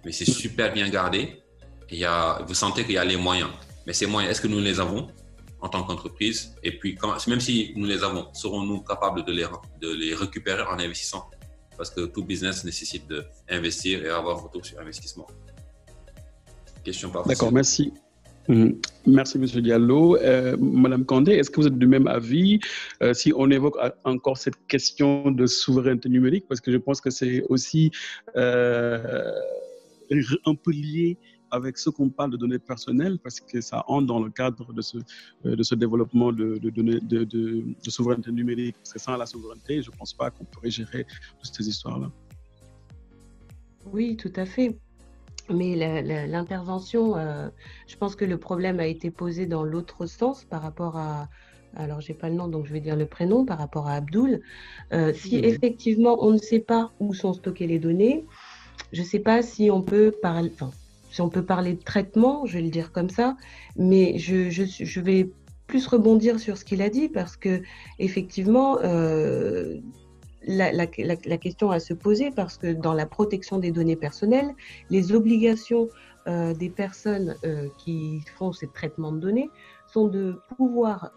Mais c'est super bien gardé. Vous sentez qu'il y a les moyens. Mais ces moyens, est-ce que nous les avons en tant qu'entreprise? Et puis, même si nous les avons, serons-nous capables de les récupérer en investissant? Parce que tout business nécessite d'investir et avoir un retour sur investissement. Question pas facile. D'accord, merci. Merci, M. Diallo. Madame Kandé, est-ce que vous êtes du même avis si on évoque encore cette question de souveraineté numérique? Parce que je pense que c'est aussi un peu lié avec ce qu'on parle de données personnelles, parce que ça entre dans le cadre de ce développement de souveraineté numérique. Parce que sans la souveraineté, je ne pense pas qu'on pourrait gérer toutes ces histoires-là. Oui, tout à fait. Mais l'intervention, je pense que le problème a été posé dans l'autre sens par rapport à... Alors, je n'ai pas le nom, donc je vais dire le prénom, par rapport à Abdoul. Si effectivement, on ne sait pas où sont stockées les données, je ne sais pas si on peut parler... Enfin, si on peut parler de traitement, je vais le dire comme ça, mais je vais plus rebondir sur ce qu'il a dit parce que effectivement, la question à se poser parce que dans la protection des données personnelles, les obligations des personnes qui font ces traitements de données sont de pouvoir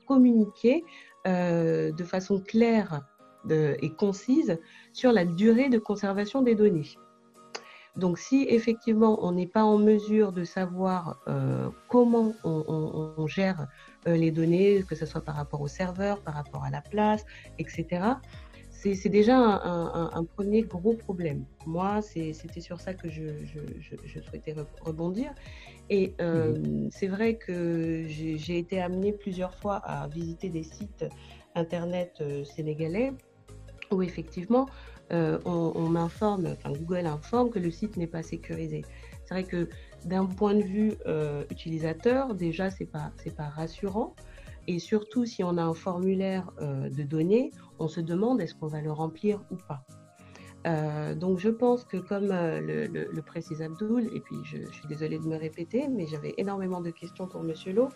communiquer de façon claire et concise sur la durée de conservation des données. Donc, si effectivement on n'est pas en mesure de savoir comment on gère les données, que ce soit par rapport au serveur, par rapport à la place, etc., c'est déjà un premier gros problème. Moi, c'était sur ça que je souhaitais rebondir. Et c'est vrai que j'ai été amenée plusieurs fois à visiter des sites internet sénégalais où effectivement, on m'informe, enfin Google informe que le site n'est pas sécurisé. C'est vrai que d'un point de vue utilisateur, déjà c'est pas rassurant. Et surtout, si on a un formulaire de données, on se demande est-ce qu'on va le remplir ou pas. Donc je pense que comme le précise Abdoul, et puis je suis désolée de me répéter, mais j'avais énormément de questions pour Monsieur Lo,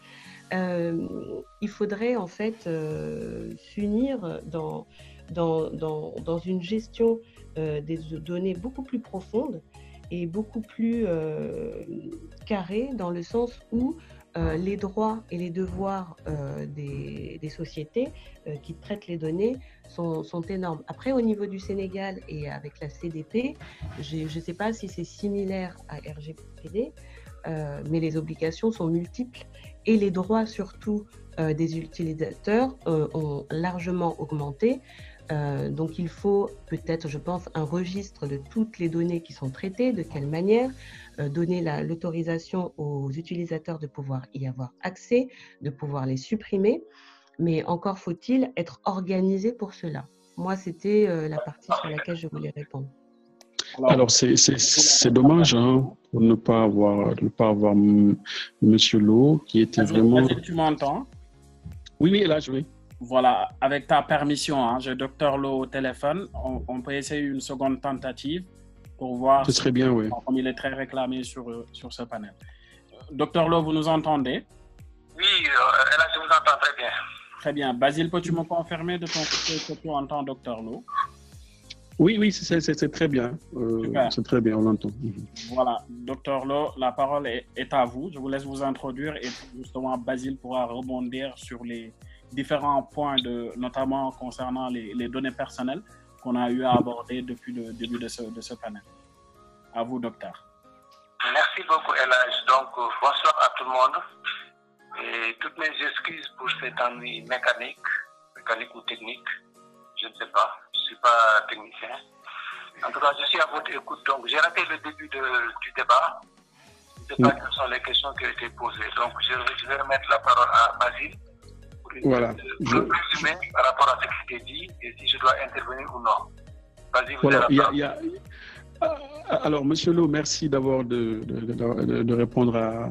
il faudrait en fait s'unir dans une gestion des données beaucoup plus profonde et beaucoup plus carrée, dans le sens où les droits et les devoirs des sociétés qui traitent les données sont énormes. Après, au niveau du Sénégal et avec la CDP, je ne sais pas si c'est similaire à RGPD, mais les obligations sont multiples et les droits surtout des utilisateurs ont largement augmenté. Donc il faut peut-être, je pense, un registre de toutes les données qui sont traitées, de quelle manière, donner l'autorisation aux utilisateurs de pouvoir y avoir accès, de pouvoir les supprimer, mais encore faut-il être organisé pour cela. Moi, c'était la partie sur laquelle je voulais répondre. Alors c'est dommage pour ne pas avoir Monsieur Lo qui était vraiment. Tu m'entends? Oui, là je vais. Voilà, avec ta permission, j'ai Dr Lo au téléphone. On peut essayer une seconde tentative pour voir. Ce serait bien, oui. Comme il est très réclamé sur ce panel. Dr Lo, vous nous entendez? Oui, là je vous entends très bien. Très bien. Basile, peux-tu me confirmer de ton côté que tu entends Dr Lo? Oui, c'est très bien. C'est très bien, on l'entend. Voilà, Dr Lo, la parole est à vous. Je vous laisse vous introduire et justement Basile pourra rebondir sur les différents points, notamment concernant les données personnelles qu'on a eu à aborder depuis le début de ce panel. À vous, docteur. Merci beaucoup, Elage. Donc, bonsoir à tout le monde. Et toutes mes excuses pour cet ennui mécanique ou technique. Je ne sais pas, je ne suis pas technicien. En tout cas, je suis à votre écoute. Donc, j'ai raté le début du débat. Je ne sais pas quelles sont les questions qui ont été posées. Donc, je vais remettre la parole à Basile. Voilà. Je vais résumer par rapport à ce qui a été dit et si je dois intervenir ou non. Vas-y, vous voilà, avez alors, Monsieur Lo, merci d'abord de répondre à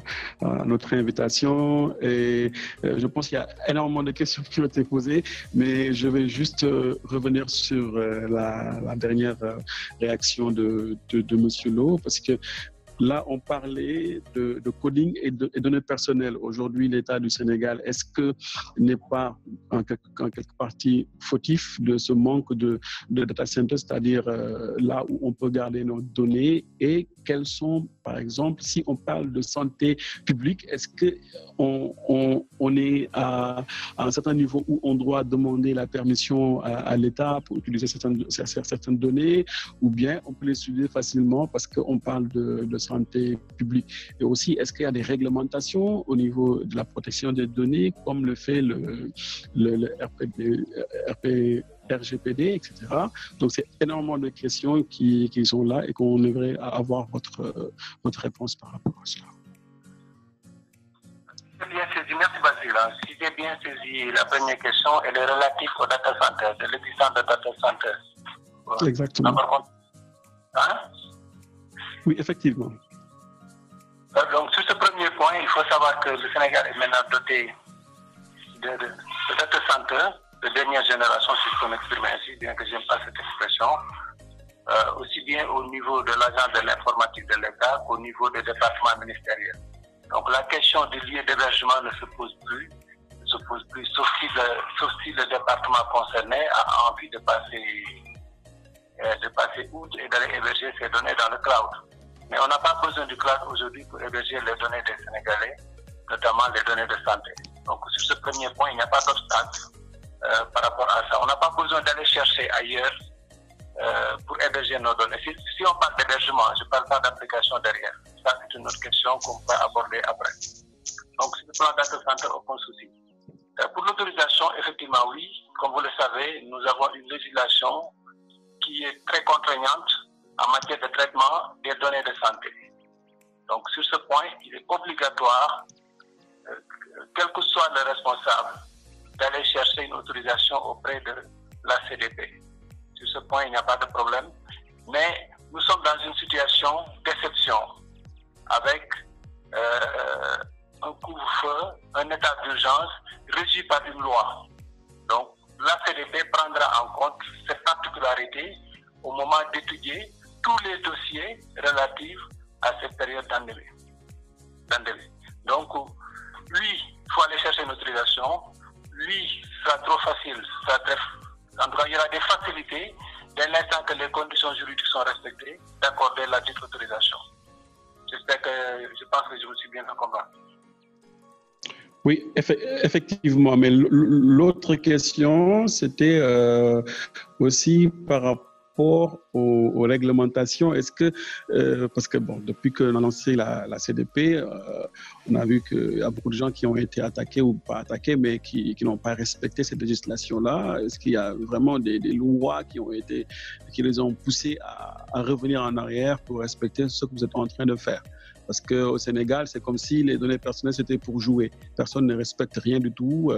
notre invitation. Et je pense qu'il y a énormément de questions qui ont été posées, mais je vais juste revenir sur la dernière réaction de Monsieur Lo, parce que là, on parlait de coding et de données personnelles. Aujourd'hui, l'État du Sénégal, est-ce que n'est pas en quelque partie fautif de ce manque de data center, c'est-à-dire là où on peut garder nos données, et quels sont, par exemple, si on parle de santé publique, est-ce qu'on est à un certain niveau où on doit demander la permission à l'État pour utiliser certaines données, ou bien on peut les utiliser facilement parce qu'on parle de santé publique? Et aussi, est-ce qu'il y a des réglementations au niveau de la protection des données, comme le fait le RGPD, etc. Donc, c'est énormément de questions qui sont là et qu'on aimerait avoir votre réponse par rapport à cela. C'est bien saisi. Merci, Basile. Si j'ai bien saisi, la première question, elle est relative au data center, de l'existence de data center. Exactement. Hein? Oui, effectivement. Donc, sur ce premier point, il faut savoir que le Sénégal est maintenant doté de data center de dernière génération, si je peux m'exprimer ainsi, bien que je n'aime pas cette expression, aussi bien au niveau de l'agence de l'informatique de l'État qu'au niveau des départements ministériels. Donc la question du lieu d'hébergement ne se pose plus, sauf si le département concerné a envie de passer outre et d'aller héberger ses données dans le cloud. Mais on n'a pas besoin du cloud aujourd'hui pour héberger les données des Sénégalais, notamment les données de santé. Donc sur ce premier point, il n'y a pas d'obstacle par rapport à ça. On n'a pas besoin d'aller chercher ailleurs pour héberger nos données. Si on parle d'hébergement, je ne parle pas d'application derrière. Ça, c'est une autre question qu'on peut aborder après. Donc, sur le plan data center, aucun souci. Pour l'autorisation, effectivement, oui. Comme vous le savez, nous avons une législation qui est très contraignante en matière de traitement des données de santé. Donc, sur ce point, il est obligatoire, quel que soit le responsable, d'aller chercher une autorisation auprès de la CDP. Sur ce point, il n'y a pas de problème. Mais nous sommes dans une situation d'exception avec un couvre-feu, un état d'urgence régi par une loi. Donc, la CDP prendra en compte ces particularités au moment d'étudier tous les dossiers relatifs à cette période d'endeuil. Donc, lui, il faut aller chercher une autorisation. Lui, ce sera trop facile. En tout cas, il y aura des facilités dès l'instant que les conditions juridiques sont respectées d'accorder la dite autorisation. J'espère que je pense que je me suis bien fait comprendre. Oui, effectivement. Mais l'autre question, c'était aussi par rapport aux réglementations. Est-ce que, parce que bon, depuis qu'on a lancé la CDP, on a vu qu'il y a beaucoup de gens qui ont été attaqués ou pas attaqués, mais qui n'ont pas respecté cette législation-là. Est-ce qu'il y a vraiment des lois qui les ont poussés à revenir en arrière pour respecter ce que vous êtes en train de faire? Parce qu'au Sénégal, c'est comme si les données personnelles, c'était pour jouer. Personne ne respecte rien du tout.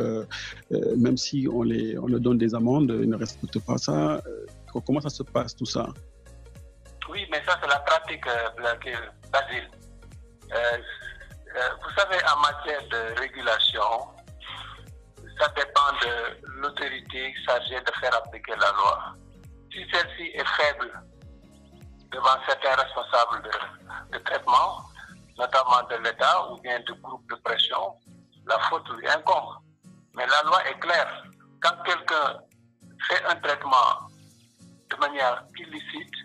Même si on leur donne des amendes, ils ne respectent pas ça. Comment ça se passe, tout ça? Oui, mais ça, c'est la pratique Basile. Vous savez, en matière de régulation, ça dépend de l'autorité chargée de faire appliquer la loi. Si celle-ci est faible devant certains responsables de traitement, notamment de l'État ou bien de groupes de pression, la faute lui incombe. Mais la loi est claire. Quand quelqu'un fait un traitement de manière illicite,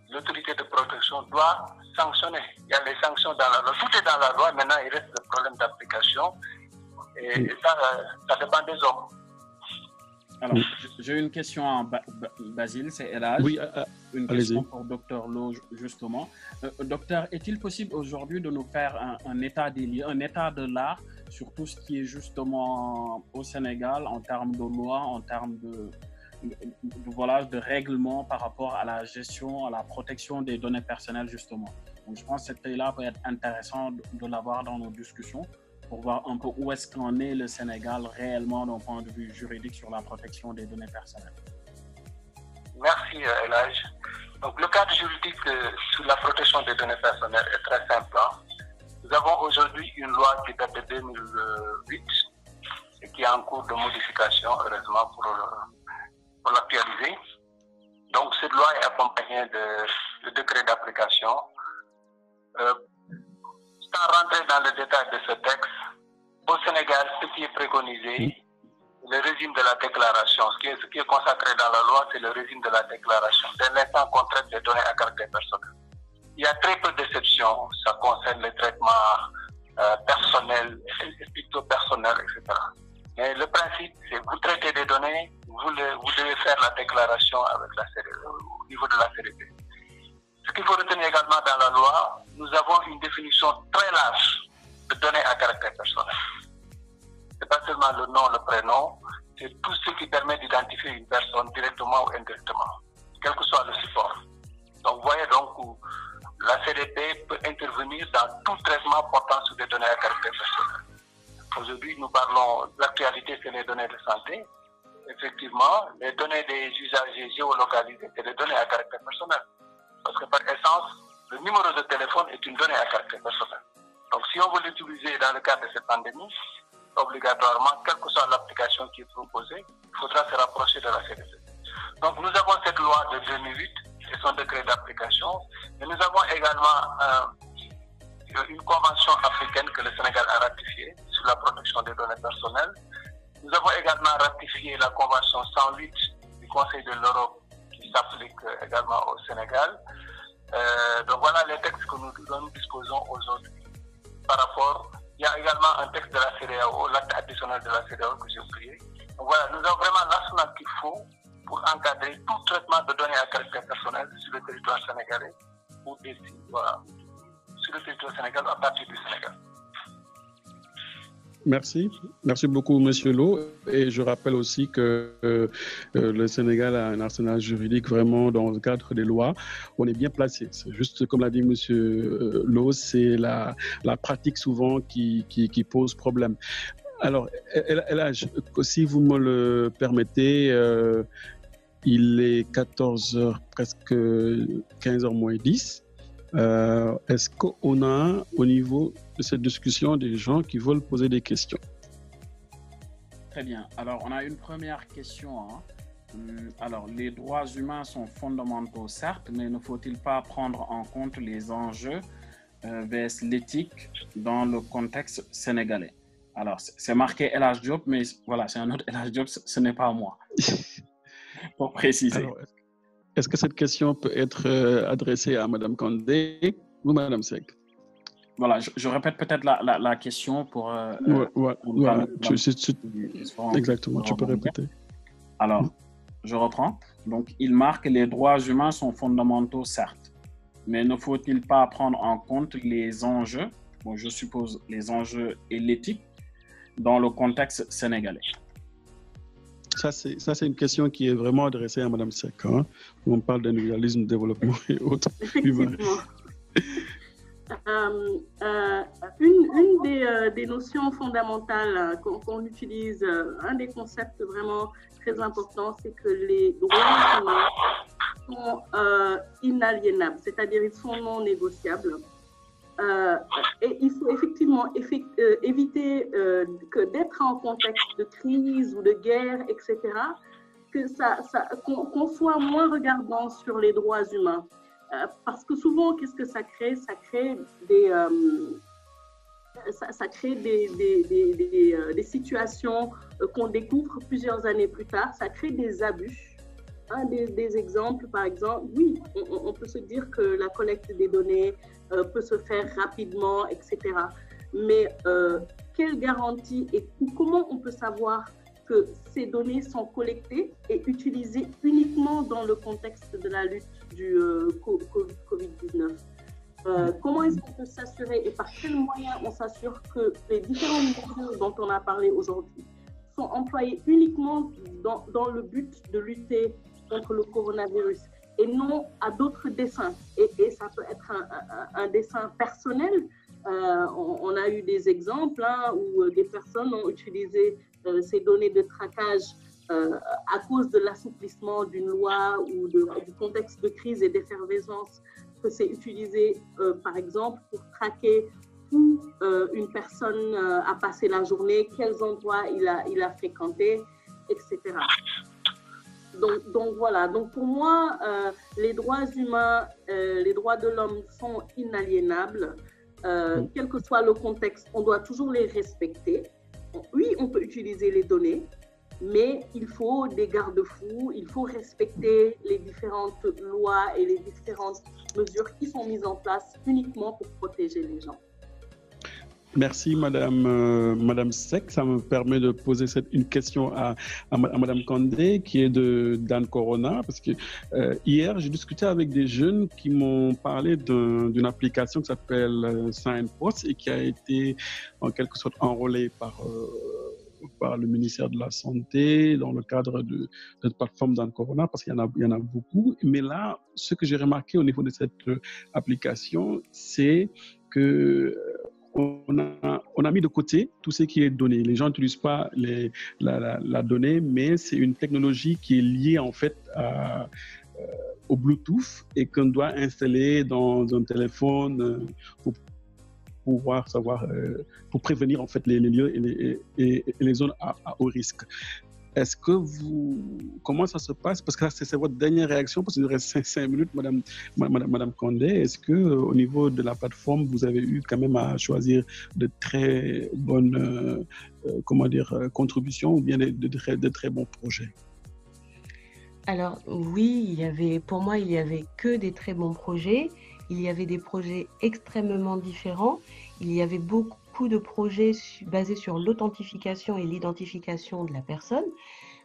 l'autorité de protection doit sanctionner. Il y a les sanctions dans la loi. Tout est dans la loi. Maintenant, il reste le problème d'application. Et ça dépend des hommes. Alors, j'ai une question à Basile, c'est Elhadj. Oui, une question pour Dr Lo, justement. Docteur, est-il possible aujourd'hui de nous faire un état des lieux, un état de l'art sur tout ce qui est justement au Sénégal en termes de loi, en termes de règlement par rapport à la gestion, à la protection des données personnelles, justement. Donc, je pense que cet état-là peut être intéressant de l'avoir dans nos discussions pour voir un peu où est-ce qu'en est le Sénégal réellement d'un point de vue juridique sur la protection des données personnelles. Merci, Elhadj. Donc, le cadre juridique sur la protection des données personnelles est très simple. Nous avons aujourd'hui une loi qui date de 2008 et qui est en cours de modification, heureusement, pour l'actualiser. Donc, cette loi est accompagnée de décrets d'application. Sans rentrer dans le détail de ce texte, au Sénégal, ce qui est préconisé, le régime de la déclaration. Ce qui est consacré dans la loi, c'est le régime de la déclaration. Dès l'instant qu'on traite des données à caractère personnel. Il y a très peu d'exceptions. Ça concerne les traitements personnels, personnels, etc. Mais le principe, c'est que vous traitez des données, vous devez faire la déclaration avec au niveau de la CDP. Ce qu'il faut retenir également dans la loi, nous avons une définition très large de données à caractère personnel. Ce n'est pas seulement le nom, le prénom, c'est tout ce qui permet d'identifier une personne directement ou indirectement, quel que soit le support. Donc, vous voyez donc où la CDP peut intervenir dans tout traitement portant sur des données à caractère personnel. Aujourd'hui, nous parlons de l'actualité, c'est les données de santé. Effectivement, les données des usagers géolocalisés, c'est des données à caractère personnel. Parce que par essence, le numéro de téléphone est une donnée à caractère personnel. Donc, si on veut l'utiliser dans le cadre de cette pandémie, obligatoirement, quelle que soit l'application qui est proposée, il faudra se rapprocher de la CDP. Donc, nous avons cette loi de 2008 et son décret d'application, mais nous avons également une convention africaine que le Sénégal a ratifiée sur la protection des données personnelles. Nous avons également ratifié la convention 108 du Conseil de l'Europe qui s'applique également au Sénégal. Donc voilà les textes que nous disposons aujourd'hui. Par rapport, il y a également un texte de la CEDEAO, l'acte additionnel de la CEDEAO que j'ai oublié. Donc voilà, nous avons vraiment l'arsenal qu'il faut pour encadrer tout traitement de données à caractère personnel sur le territoire sénégalais ou sur le territoire sénégalais à partir du Sénégal. Merci. Merci beaucoup, Monsieur Lo. Et je rappelle aussi que le Sénégal a un arsenal juridique vraiment dans le cadre des lois. On est bien placé. C'est juste, comme l'a dit Monsieur Lo, c'est la pratique souvent qui pose problème. Alors, Elhadj, si vous me le permettez, il est 14h, presque 15h moins 10. Est-ce qu'on a au niveau de cette discussion des gens qui veulent poser des questions? très bien. Alors, on a une première question. Alors, les droits humains sont fondamentaux, certes, mais ne faut-il pas prendre en compte les enjeux vers l'éthique dans le contexte sénégalais? Alors, c'est marqué El Hadj Diop, mais voilà, c'est un autre El Hadj Diop, ce n'est pas moi. Pour préciser. Alors, est-ce que cette question peut être adressée à Mme Kandé ou Mme Seck? Voilà, je répète peut-être la question pour... exactement, tu peux répéter. Alors, je reprends. Donc, il marque les droits humains sont fondamentaux, certes, mais ne faut-il pas prendre en compte les enjeux, bon, je suppose les enjeux et l'éthique, dans le contexte sénégalais? Ça, c'est une question qui est vraiment adressée à Mme Seck, hein, où on parle d'individualisme, de développement et autres. Effectivement. Une des notions fondamentales qu'on utilise, un des concepts vraiment très importants, c'est que les droits humains sont inaliénables, c'est-à-dire ils sont non négociables. Et il faut effectivement éviter que d'être en contexte de crise ou de guerre, etc., qu'on soit moins regardant sur les droits humains. Parce que souvent, qu'est-ce que ça crée? Ça crée des situations qu'on découvre plusieurs années plus tard. Ça crée des abus. Un des exemples, par exemple, oui, on peut se dire que la collecte des données peut se faire rapidement, etc. Mais quelle garantie et comment on peut savoir que ces données sont collectées et utilisées uniquement dans le contexte de la lutte du Covid-19? Comment est-ce qu'on peut s'assurer et par quels moyens on s'assure que les différentes mesures dont on a parlé aujourd'hui sont employées uniquement dans le but de lutter contre le coronavirus et non à d'autres desseins? Et ça peut être un dessein personnel. On a eu des exemples où des personnes ont utilisé ces données de traquage à cause de l'assouplissement d'une loi ou du contexte de crise et d'effervescence, que c'est utilisé par exemple pour traquer où une personne a passé la journée, quels endroits il a fréquenté, etc. Donc voilà, donc pour moi, les droits humains, les droits de l'homme sont inaliénables. Quel que soit le contexte, on doit toujours les respecter. Oui, on peut utiliser les données, mais il faut des garde-fous, il faut respecter les différentes lois et les différentes mesures qui sont mises en place uniquement pour protéger les gens. Merci Madame Seck. Ça me permet de poser une question à Madame Kandé, qui est d'Anne Corona, parce que hier j'ai discuté avec des jeunes qui m'ont parlé d'une application qui s'appelle Signpost et qui a été en quelque sorte enrôlée par le ministère de la Santé dans le cadre de cette plateforme d'Anne Corona, parce qu'il y en a beaucoup. Mais là, ce que j'ai remarqué au niveau de cette application, c'est que on a mis de côté tout ce qui est donné. Les gens n'utilisent pas la donnée, mais c'est une technologie qui est liée en fait au Bluetooth et qu'on doit installer dans un téléphone pour pouvoir savoir, pour prévenir en fait les lieux et les zones à haut risque. Est-ce que comment ça se passe? Parce que là, c'est votre dernière réaction, parce qu'il reste 5 minutes, Madame Kandé. Est-ce que au niveau de la plateforme, vous avez eu quand même à choisir de très bonnes, contributions ou bien de très bons projets? Alors oui, pour moi, il y avait que des très bons projets. Il y avait des projets extrêmement différents. Il y avait beaucoup de projets basés sur l'authentification et l'identification de la personne,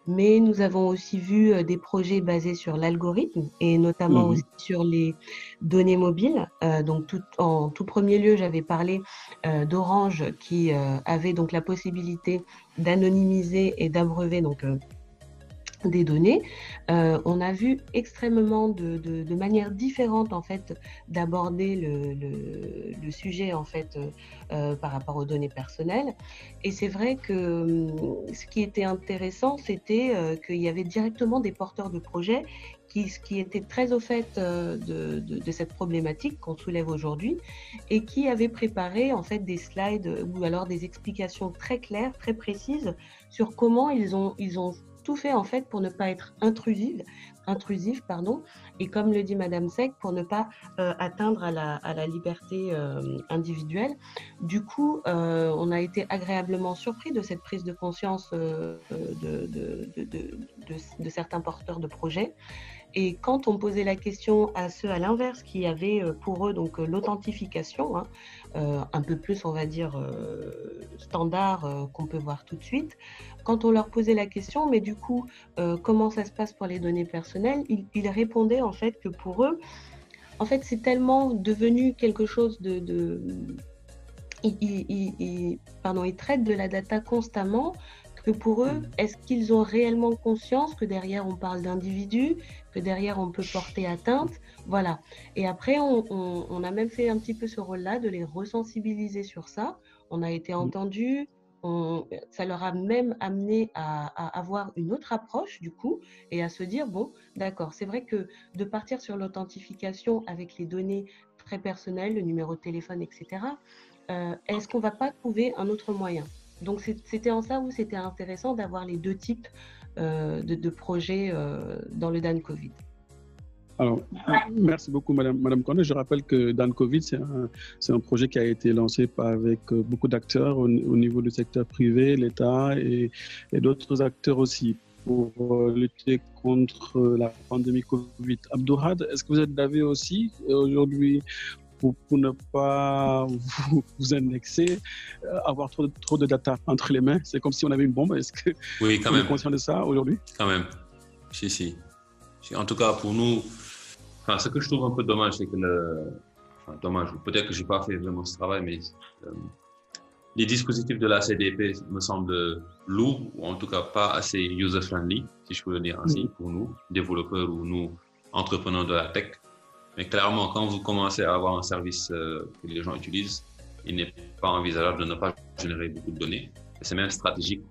mais nous avons aussi vu des projets basés sur l'algorithme et notamment aussi sur les données mobiles. Donc en tout premier lieu, j'avais parlé d'Orange qui avait donc la possibilité d'anonymiser et d'abreuver donc des données, on a vu extrêmement de manière différente en fait d'aborder le sujet en fait par rapport aux données personnelles. Et c'est vrai que ce qui était intéressant, c'était qu'il y avait directement des porteurs de projets qui étaient très au fait de cette problématique qu'on soulève aujourd'hui et qui avaient préparé en fait des slides ou alors des explications très claires, très précises sur comment ils ont tout fait en fait pour ne pas être intrusif, et comme le dit Madame Seck, pour ne pas atteindre à la liberté individuelle. Du coup, on a été agréablement surpris de cette prise de conscience de certains porteurs de projets. Et quand on posait la question à ceux à l'inverse qui avaient pour eux donc l'authentification, un peu plus on va dire standard qu'on peut voir tout de suite, quand on leur posait la question, mais du coup comment ça se passe pour les données personnelles, ils répondaient en fait que pour eux, en fait c'est tellement devenu quelque chose ils traitent de la data constamment que pour eux, est-ce qu'ils ont réellement conscience que derrière on parle d'individus, que derrière on peut porter atteinte, voilà. Et après, on a même fait un petit peu ce rôle-là de les resensibiliser sur ça. On a été entendus, ça leur a même amené à avoir une autre approche du coup et à se dire bon, d'accord, c'est vrai que de partir sur l'authentification avec les données très personnelles, le numéro de téléphone, etc. Est-ce qu'on ne va pas trouver un autre moyen ? Donc, c'était en ça où c'était intéressant d'avoir les deux types de projets dans le Dan Covid. Alors, merci beaucoup, Madame Condé. Je rappelle que Dan Covid, c'est un projet qui a été lancé avec beaucoup d'acteurs au niveau du secteur privé, l'État et d'autres acteurs aussi pour lutter contre la pandémie Covid. Abdourad, est-ce que vous êtes d'avis aussi aujourd'hui pour ne pas vous annexer, avoir trop de data entre les mains? C'est comme si on avait une bombe. Est-ce que oui, quand vous même. êtes conscient de ça aujourd'hui? Quand même. Si. En tout cas, pour nous, ce que je trouve un peu dommage, c'est que dommage, peut-être que je n'ai pas fait vraiment ce travail, mais les dispositifs de la CDP me semblent lourds, ou en tout cas pas assez user-friendly, si je peux le dire ainsi, pour nous, développeurs ou nous, entrepreneurs de la tech. Mais clairement, quand vous commencez à avoir un service que les gens utilisent, il n'est pas envisageable de ne pas générer beaucoup de données. Et c'est même stratégique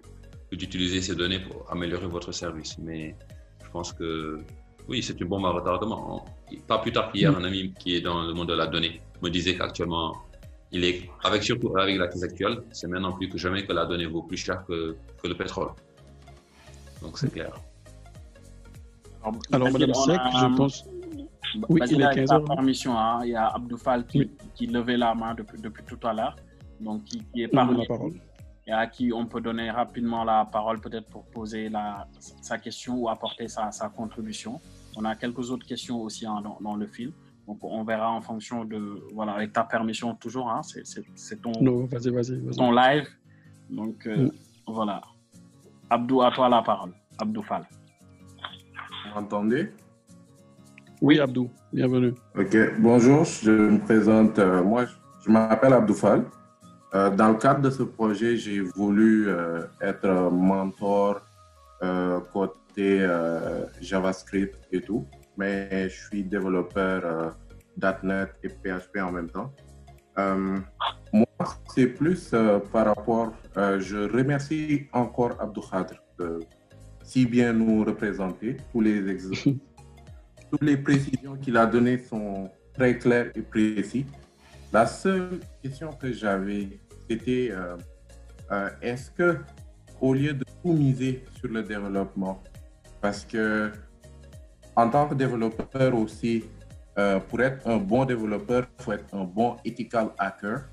d'utiliser ces données pour améliorer votre service. Mais je pense que oui, c'est une bombe à retardement. Pas plus tard qu'hier, un ami qui est dans le monde de la donnée me disait qu'actuellement, surtout avec la crise actuelle, c'est maintenant plus que jamais que la donnée vaut plus cher que le pétrole. Donc c'est clair. Alors Madame Seck, je pense... Oui, il est 15 heures. Permission, hein. Il y a Abdoufal qui levait la main depuis tout à l'heure, donc qui est parmi la parole. Et à qui on peut donner rapidement la parole peut-être pour poser sa question ou apporter sa contribution. On a quelques autres questions aussi dans le fil, donc on verra en fonction de, voilà, avec ta permission toujours, hein, c'est ton, ton live, donc voilà. Abdou, à toi la parole. Abdoufal. Vous m'entendez? Oui, Abdou, bienvenue. Ok, bonjour, je me présente. Moi, je m'appelle Abdoufal. Dans le cadre de ce projet, j'ai voulu être mentor côté JavaScript et tout, mais je suis développeur .NET et PHP en même temps. Moi, c'est plus par rapport... je remercie encore Abdou Khadr de si bien nous représenter, toutes les précisions qu'il a données sont très claires et précises. La seule question que j'avais, c'était est-ce que, au lieu de tout miser sur le développement, parce que en tant que développeur aussi, pour être un bon développeur, il faut être un bon ethical hacker,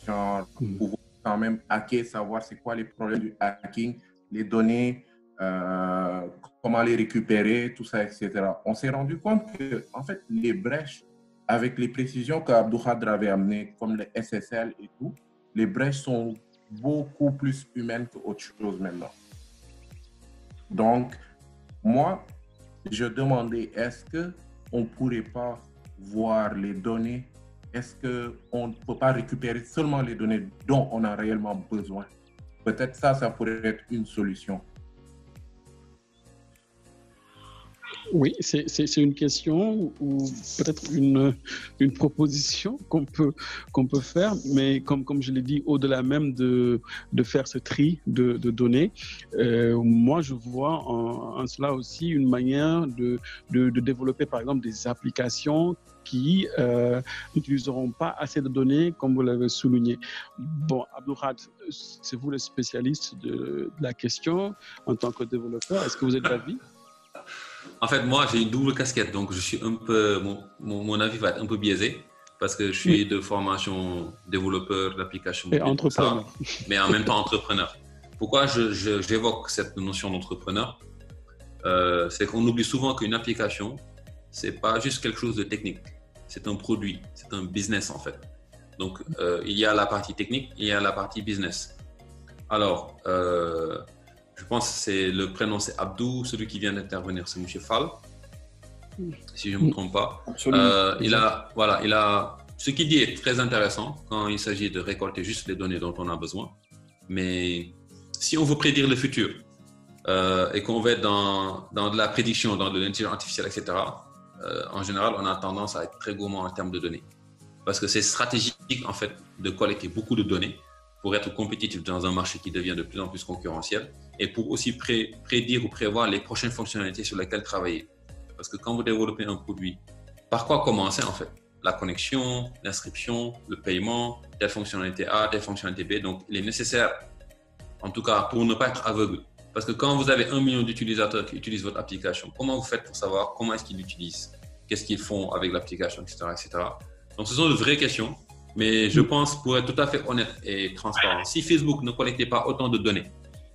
genre pouvoir quand même hacker, savoir c'est quoi les problèmes du hacking, les données, comment les récupérer, tout ça, etc. On s'est rendu compte que, en fait, les brèches, avec les précisions qu'Abdou Khadr avait amenées, comme les SSL et tout, les brèches sont beaucoup plus humaines qu'autre chose maintenant. Donc, moi, je demandais, est-ce qu'on ne pourrait pas voir les données? Est-ce qu'on ne peut pas récupérer seulement les données dont on a réellement besoin? Peut-être ça pourrait être une solution. Oui, c'est une question ou peut-être une proposition qu'on peut faire, mais comme je l'ai dit, au-delà même de faire ce tri de données, moi je vois en cela aussi une manière de développer par exemple des applications qui n'utiliseront pas assez de données, comme vous l'avez souligné. Bon, Abdourad, c'est vous le spécialiste de la question en tant que développeur. Est-ce que vous êtes d'avis? En fait, moi, j'ai une double casquette, donc je suis un peu, mon avis va être un peu biaisé parce que je suis de formation développeur d'applications et entrepreneur, mais en même temps entrepreneur. Pourquoi j'évoque cette notion d'entrepreneur? C'est qu'on oublie souvent qu'une application, c'est pas juste quelque chose de technique, c'est un produit, c'est un business en fait. Donc, il y a la partie technique, il y a la partie business. Alors, je pense que c'est le prénom, c'est Abdou. Celui qui vient d'intervenir, c'est M. Fall, si je ne me trompe pas. Il a ce qu'il dit est très intéressant quand il s'agit de récolter juste les données dont on a besoin. Mais si on veut prédire le futur et qu'on va être dans de la prédiction, dans de l'intelligence artificielle, etc., en général, on a tendance à être très gourmand en termes de données. Parce que c'est stratégique, en fait, de collecter beaucoup de données pour être compétitif dans un marché qui devient de plus en plus concurrentiel et pour aussi prédire ou prévoir les prochaines fonctionnalités sur lesquelles travailler. Parce que quand vous développez un produit, par quoi commencer en fait? La connexion, l'inscription, le paiement, telle fonctionnalité A, telle fonctionnalité B. Donc, il est nécessaire, en tout cas, pour ne pas être aveugle. Parce que quand vous avez 1 million d'utilisateurs qui utilisent votre application, comment vous faites pour savoir comment est-ce qu'ils l'utilisent? Qu'est-ce qu'ils font avec l'application, etc., etc. Donc, ce sont de vraies questions. Mais je pense, pour être tout à fait honnête et transparent, si Facebook ne collectait pas autant de données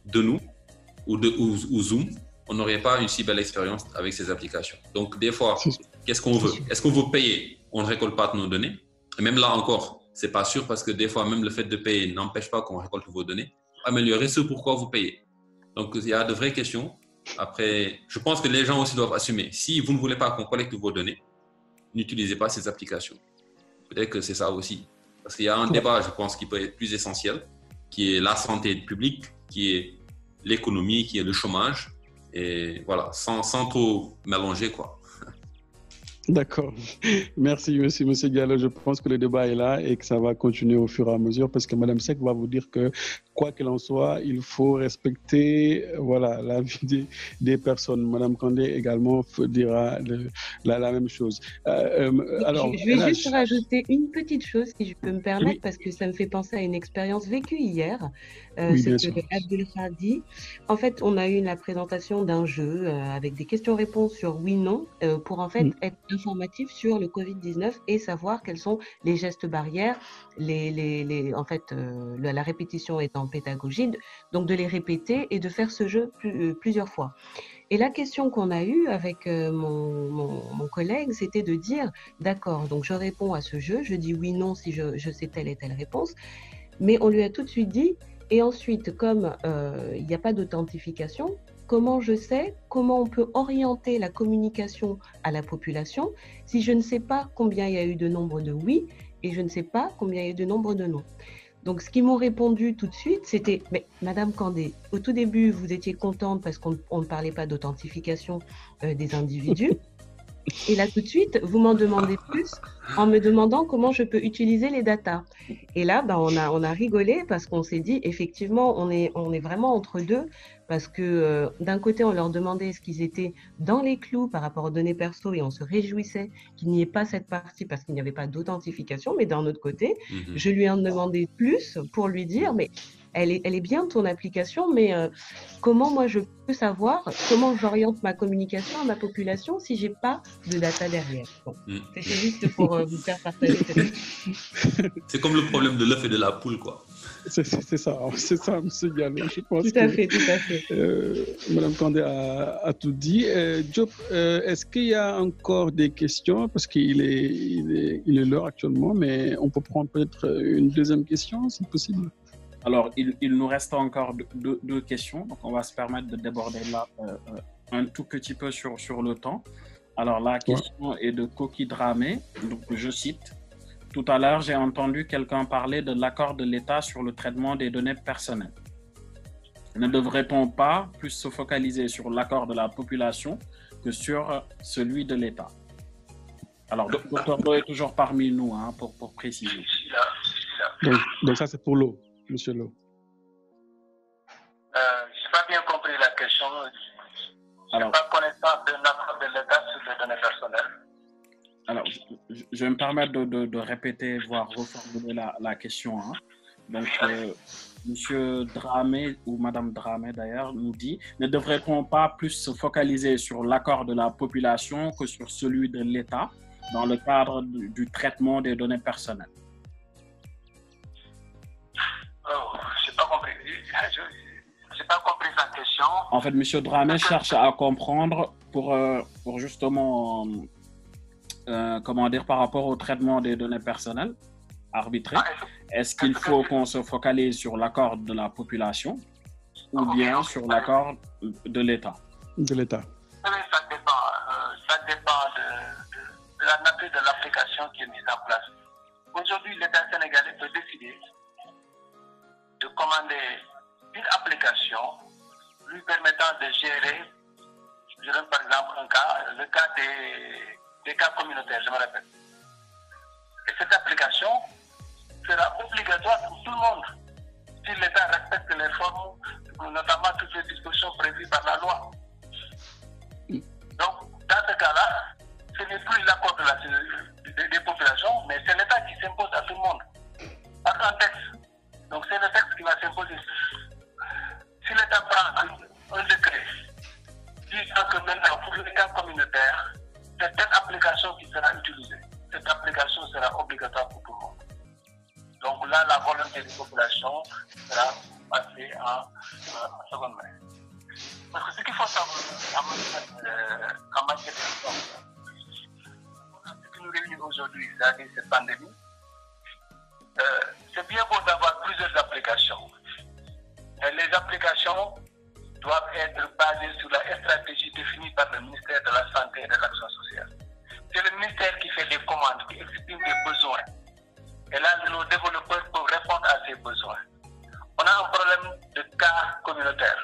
de nous ou Zoom, on n'aurait pas une si belle expérience avec ces applications. Donc, des fois, qu'est-ce qu'on veut? Est-ce qu'on veut payer? On ne récolte pas nos données. Et même là encore, ce n'est pas sûr parce que des fois, même le fait de payer n'empêche pas qu'on récolte vos données. Améliorer ce pourquoi vous payez. Donc, il y a de vraies questions. Après, je pense que les gens aussi doivent assumer. Si vous ne voulez pas qu'on collecte vos données, n'utilisez pas ces applications. Peut-être que c'est ça aussi. Parce qu'il y a un débat, je pense, qui peut être plus essentiel, qui est la santé publique, qui est l'économie, qui est le chômage. Et voilà, sans trop mélanger, quoi. D'accord. Merci, monsieur Diallo. Je pense que le débat est là et que ça va continuer au fur et à mesure parce que Mme Seck va vous dire que, quoi qu'il en soit, il faut respecter la vie des personnes. Mme Kandé également dira la même chose. Alors, je vais juste rajouter une petite chose, si je peux me permettre, parce que ça me fait penser à une expérience vécue hier. Ce que Abdelhad dit. En fait, on a eu la présentation d'un jeu avec des questions-réponses sur oui-non pour en fait être informatif sur le Covid-19 et savoir quels sont les gestes barrières, en fait, la répétition étant pédagogie, donc de les répéter et de faire ce jeu plusieurs fois. Et la question qu'on a eue avec mon collègue, c'était de dire, d'accord, donc je réponds à ce jeu, je dis oui, non si je sais telle et telle réponse, mais on lui a tout de suite dit, et ensuite, comme il n'y a pas d'authentification, comment je sais, comment on peut orienter la communication à la population si je ne sais pas combien il y a eu de nombre de oui et je ne sais pas combien il y a eu de nombre de non. Donc, ce qu'ils m'ont répondu tout de suite, c'était « Mais Madame Kandé, au tout début, vous étiez contente parce qu'on ne parlait pas d'authentification des individus. Et là, tout de suite, vous m'en demandez plus en me demandant comment je peux utiliser les datas. » Et là, on a rigolé parce qu'on s'est dit, effectivement, on est vraiment entre deux parce que d'un côté, on leur demandait est-ce qu'ils étaient dans les clous par rapport aux données perso et on se réjouissait qu'il n'y ait pas cette partie parce qu'il n'y avait pas d'authentification. Mais d'un autre côté, je lui en demandais plus pour lui dire, mais elle est bien ton application, mais comment moi je peux savoir comment j'oriente ma communication à ma population si j'ai pas de data derrière. Bon, c'était juste pour vous faire partager cette... C'est comme le problème de l'œuf et de la poule, quoi. C'est ça, M. Diallo. Je pense tout à fait. Mme Kandé a tout dit. Diop, est-ce qu'il y a encore des questions? Parce qu'il est l'heure actuellement, mais on peut prendre peut-être une deuxième question, si possible. Alors, il nous reste encore deux questions, donc on va se permettre de déborder là un tout petit peu sur le temps. Alors, la question est de Koki Dramé, donc je cite. Tout à l'heure, j'ai entendu quelqu'un parler de l'accord de l'État sur le traitement des données personnelles. Ne devrait-on pas plus se focaliser sur l'accord de la population que sur celui de l'État. Alors, Dr Lo est toujours parmi nous, hein, pour préciser. Donc ça, c'est pour Lo, Monsieur Lo. Je n'ai pas bien compris la question. Je n'ai pas connaissance d'un accord de l'État sur les données personnelles. Alors, je vais me permettre de répéter, voire reformuler la question. Hein. Donc, Monsieur Dramé, ou Madame Dramé d'ailleurs, nous dit, ne devrait-on pas plus se focaliser sur l'accord de la population que sur celui de l'État dans le cadre du traitement des données personnelles? Oh, je n'ai pas compris. J'ai pas compris sa question. En fait, Monsieur Dramé cherche à comprendre pour justement, comment dire, par rapport au traitement des données personnelles arbitrées. Est-ce qu'il faut qu'on se focalise sur l'accord de la population ou bien sur l'accord de l'État? De l'État. Ça dépend de la nature de l'application qui est mise en place. Aujourd'hui, l'État sénégalais peut décider de commander une application lui permettant de gérer, je donne par exemple le cas des cas communautaires, je me répète. Et cette application sera obligatoire pour tout le monde si l'État respecte les formes, notamment toutes les dispositions prévues par la loi. Donc, dans ce cas-là, ce n'est plus l'accord des populations, mais c'est l'État qui s'impose à tout le monde par un texte. Donc, c'est le texte qui va s'imposer. Si l'État prend un décret disant que maintenant, pour les cas communautaires, c'est cette application qui sera utilisée. Cette application sera obligatoire pour tout le monde. Donc là, la volonté des populations sera passée en seconde main. Parce que ce qu'il faut savoir en matière de ce qui nous réunit aujourd'hui, c'est-à-dire cette pandémie, c'est bien beau d'avoir plusieurs applications. Mais les applications doivent être basées sur la stratégie définie par le ministère de la Santé et de l'Action sociale. C'est le ministère qui fait des commandes, qui exprime des besoins. Et là, nos développeurs peuvent répondre à ces besoins. On a un problème de cas communautaire.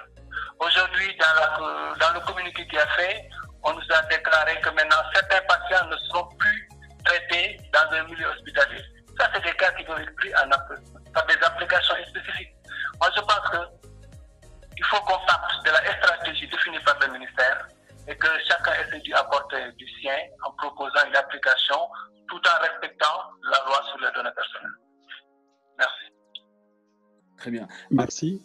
Aujourd'hui, dans le communiqué qui a fait, on nous a déclaré que maintenant, certains patients ne seront plus traités dans un milieu hospitalier. Ça, c'est des cas qui doivent être pris par des applications spécifiques. Moi, je pense qu'il faut qu'on parte de la stratégie définie par le ministère et que chacun essaie d'y apporter du sien en proposant une application tout en respectant la loi sur les données personnelles. Merci. Très bien. Merci.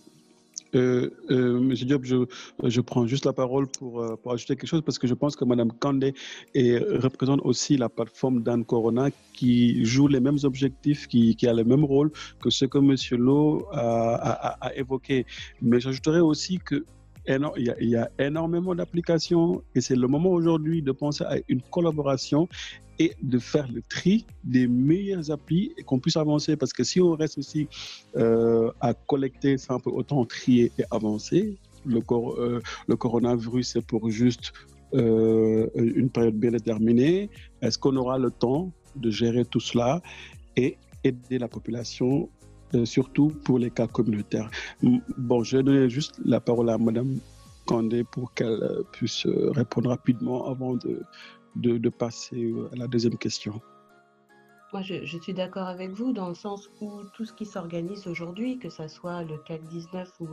Monsieur Diop, je prends juste la parole pour ajouter quelque chose parce que je pense que Mme Kandé représente aussi la plateforme Dan Corona qui joue les mêmes objectifs, qui a le même rôle que ce que Monsieur Lo a évoqué. Mais j'ajouterais aussi que il y a énormément d'applications et c'est le moment aujourd'hui de penser à une collaboration et de faire le tri des meilleures applis et qu'on puisse avancer parce que si on reste aussi à collecter sans peu autant trier et avancer, le coronavirus c'est pour juste une période bien déterminée. Est-ce qu'on aura le temps de gérer tout cela et aider la population surtout pour les cas communautaires? Bon, je vais donner juste la parole à Mme Kandé pour qu'elle puisse répondre rapidement avant de passer à la deuxième question. Moi, je suis d'accord avec vous dans le sens où tout ce qui s'organise aujourd'hui, que ce soit le CAC-19 ou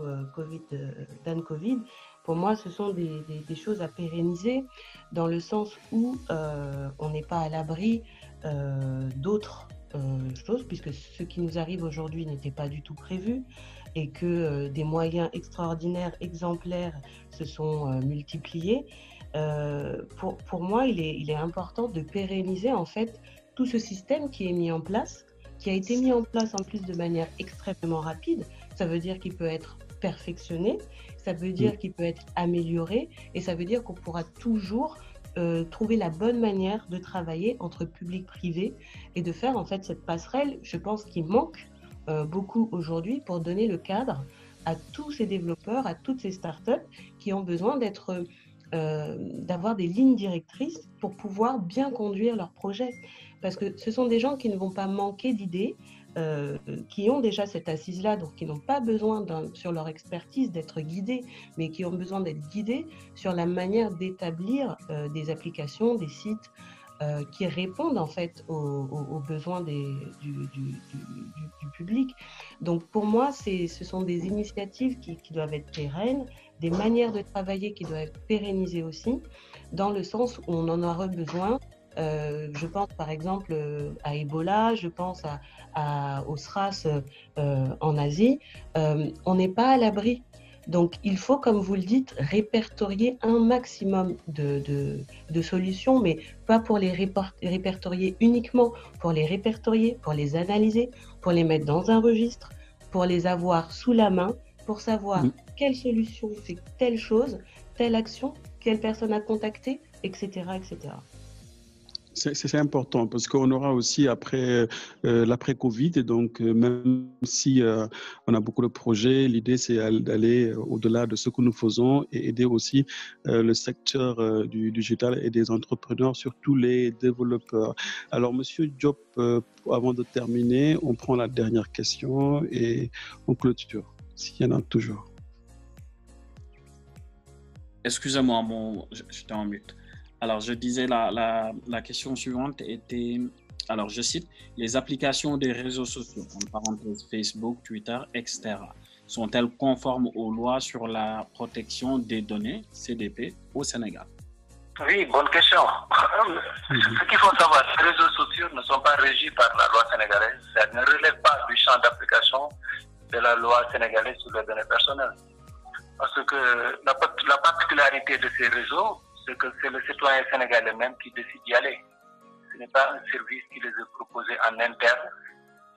Dan Covid, pour moi, ce sont des choses à pérenniser dans le sens où on n'est pas à l'abri d'autres choses, puisque ce qui nous arrive aujourd'hui n'était pas du tout prévu et que des moyens extraordinaires, exemplaires se sont multipliés. Pour moi, il est important de pérenniser en fait tout ce système qui est mis en place, qui a été mis en place en plus de manière extrêmement rapide. Ça veut dire qu'il peut être perfectionné, ça veut dire qu'il peut être amélioré et ça veut dire qu'on pourra toujours trouver la bonne manière de travailler entre public-privé et de faire en fait cette passerelle, je pense qu'il manque beaucoup aujourd'hui pour donner le cadre à tous ces développeurs, à toutes ces startups qui ont besoin d'avoir des lignes directrices pour pouvoir bien conduire leurs projets. Parce que ce sont des gens qui ne vont pas manquer d'idées, qui ont déjà cette assise-là, donc qui n'ont pas besoin, sur leur expertise, d'être guidés, mais qui ont besoin d'être guidés sur la manière d'établir des applications, des sites qui répondent en fait aux besoins du public. Donc pour moi, ce sont des initiatives qui doivent être pérennes, des manières de travailler qui doivent être pérennisées aussi, dans le sens où on en aura besoin. Je pense par exemple à Ebola, je pense au SRAS en Asie. On n'est pas à l'abri. Donc il faut, comme vous le dites, répertorier un maximum de solutions, mais pas pour les répertorier uniquement, pour les répertorier, pour les analyser, pour les mettre dans un registre, pour les avoir sous la main, pour savoir quelle solution fait telle chose, telle action, quelle personne a contacté, etc. etc. C'est important parce qu'on aura aussi après l'après-Covid, et donc même si on a beaucoup de projets, l'idée c'est d'aller au-delà de ce que nous faisons et aider aussi le secteur du digital et des entrepreneurs, surtout les développeurs. Alors Monsieur Diop, avant de terminer, on prend la dernière question et on clôture, s'il y en a toujours. Excusez-moi, j'étais en mute. Alors, je disais, la question suivante était, alors je cite, les applications des réseaux sociaux, en parenthèse Facebook, Twitter, etc., sont-elles conformes aux lois sur la protection des données, CDP, au Sénégal? Oui, bonne question. Ce qu'il faut savoir, les réseaux sociaux ne sont pas régis par la loi sénégalaise. Ça ne relève pas du champ d'application de la loi sénégalaise sur les données personnelles. Parce que la particularité de ces réseaux, c'est que c'est le citoyen sénégalais même qui décide d'y aller. Ce n'est pas un service qui les est proposé en interne,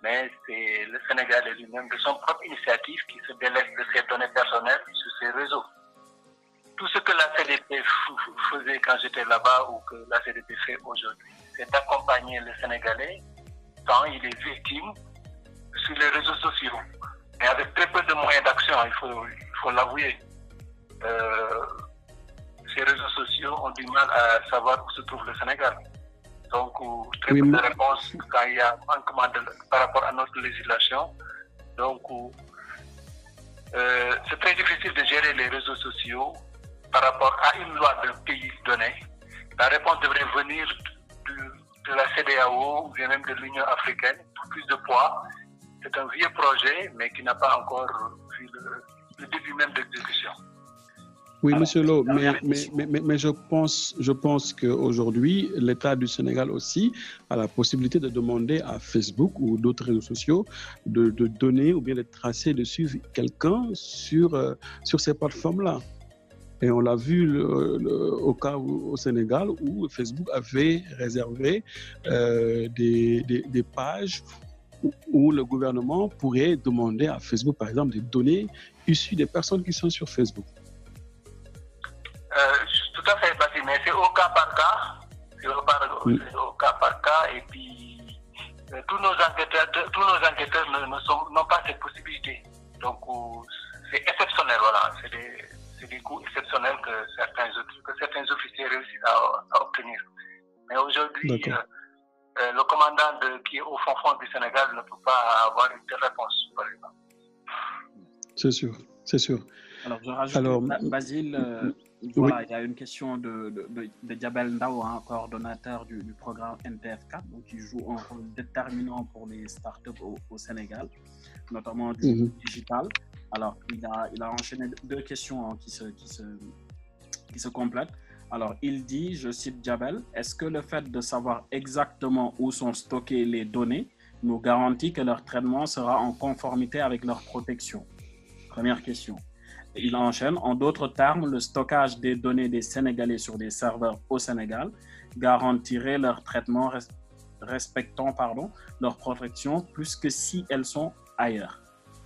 mais c'est le Sénégalais lui-même de son propre initiative qui se délègue de ses données personnelles sur ces réseaux. Tout ce que la CDP faisait quand j'étais là-bas ou que la CDP fait aujourd'hui, c'est d'accompagner le Sénégalais quand il est victime sur les réseaux sociaux. Et avec très peu de moyens d'action, il faut l'avouer. Ces réseaux sociaux ont du mal à savoir où se trouve le Sénégal. Donc, très peu de réponses quand il y a un manquement par rapport à notre législation. Donc, c'est très difficile de gérer les réseaux sociaux par rapport à une loi d'un pays donné. La réponse devrait venir de la CEDEAO ou bien même de l'Union africaine pour plus de poids. C'est un vieux projet, mais qui n'a pas encore vu le début même d'exécution. Oui, Monsieur Lo, mais je pense qu'aujourd'hui, l'État du Sénégal aussi a la possibilité de demander à Facebook ou d'autres réseaux sociaux de donner ou bien de tracer, de suivre quelqu'un sur ces plateformes-là. Et on l'a vu au cas au Sénégal où Facebook avait réservé des pages où le gouvernement pourrait demander à Facebook, par exemple, des données issues des personnes qui sont sur Facebook. Tout à fait, Basile, mais c'est au cas par cas. C'est au cas par cas, et puis tous nos enquêteurs n'ont pas cette possibilité. Donc c'est exceptionnel, voilà. C'est des coûts exceptionnels que certains officiers réussissent à obtenir. Mais aujourd'hui, le commandant qui est au fond du Sénégal ne peut pas avoir une telle réponse, par exemple. C'est sûr, c'est sûr. Alors, je rajoute, Basile, voilà, il y a une question de Diabel Ndao, coordonnateur du programme NTF4, donc qui joue un rôle déterminant pour les startups au Sénégal, notamment du digital. Alors, il a enchaîné deux questions qui se complètent. Alors, il dit, je cite Diabel, est-ce que le fait de savoir exactement où sont stockées les données nous garantit que leur traitement sera en conformité avec leur protection? Première question. Il enchaîne, en d'autres termes, le stockage des données des Sénégalais sur des serveurs au Sénégal garantirait leur traitement respectant leur protection plus que si elles sont ailleurs.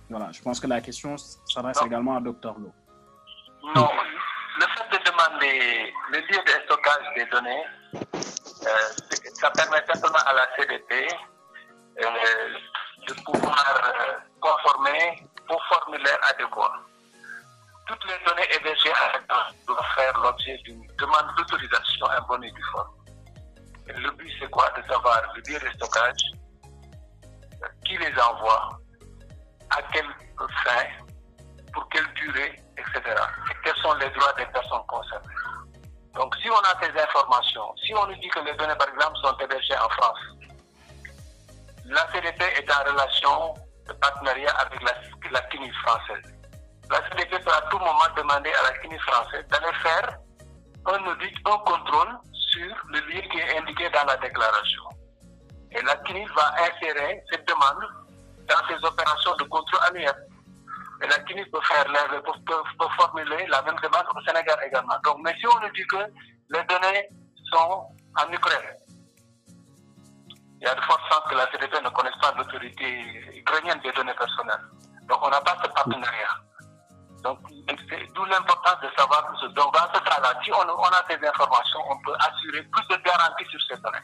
Voilà, je pense que la question s'adresse également à Dr Lo. Non, le fait de demander le lieu de stockage des données, ça permet simplement à la CDP de pouvoir conformer au formulaire adéquat. Toutes les données hébergées à l'intérieur doivent faire l'objet d'une demande d'autorisation en bonne et due forme. Le but, c'est quoi? De savoir le lieu de stockage, qui les envoie, à quelle fin, pour quelle durée, etc. Et quels sont les droits des personnes concernées. Donc, si on a ces informations, si on nous dit que les données, par exemple, sont hébergées en France, la CDP est en relation de partenariat avec la CNIL française. La CDP peut à tout moment demander à la CNIL française d'aller faire un audit, un contrôle sur le lieu qui est indiqué dans la déclaration. Et la CNIL va insérer cette demande dans ses opérations de contrôle annuel. Et la CNIL peut formuler la même demande au Sénégal également. Donc, mais si on nous dit que les données sont en Ukraine, il y a de fortes chances que la CDP ne connaisse pas l'autorité ukrainienne des données personnelles. Donc, on n'a pas ce partenariat. Donc, c'est d'où l'importance de savoir tout ça. Donc, dans ce cas-là, si on a ces informations, on peut assurer plus de garanties sur ces données.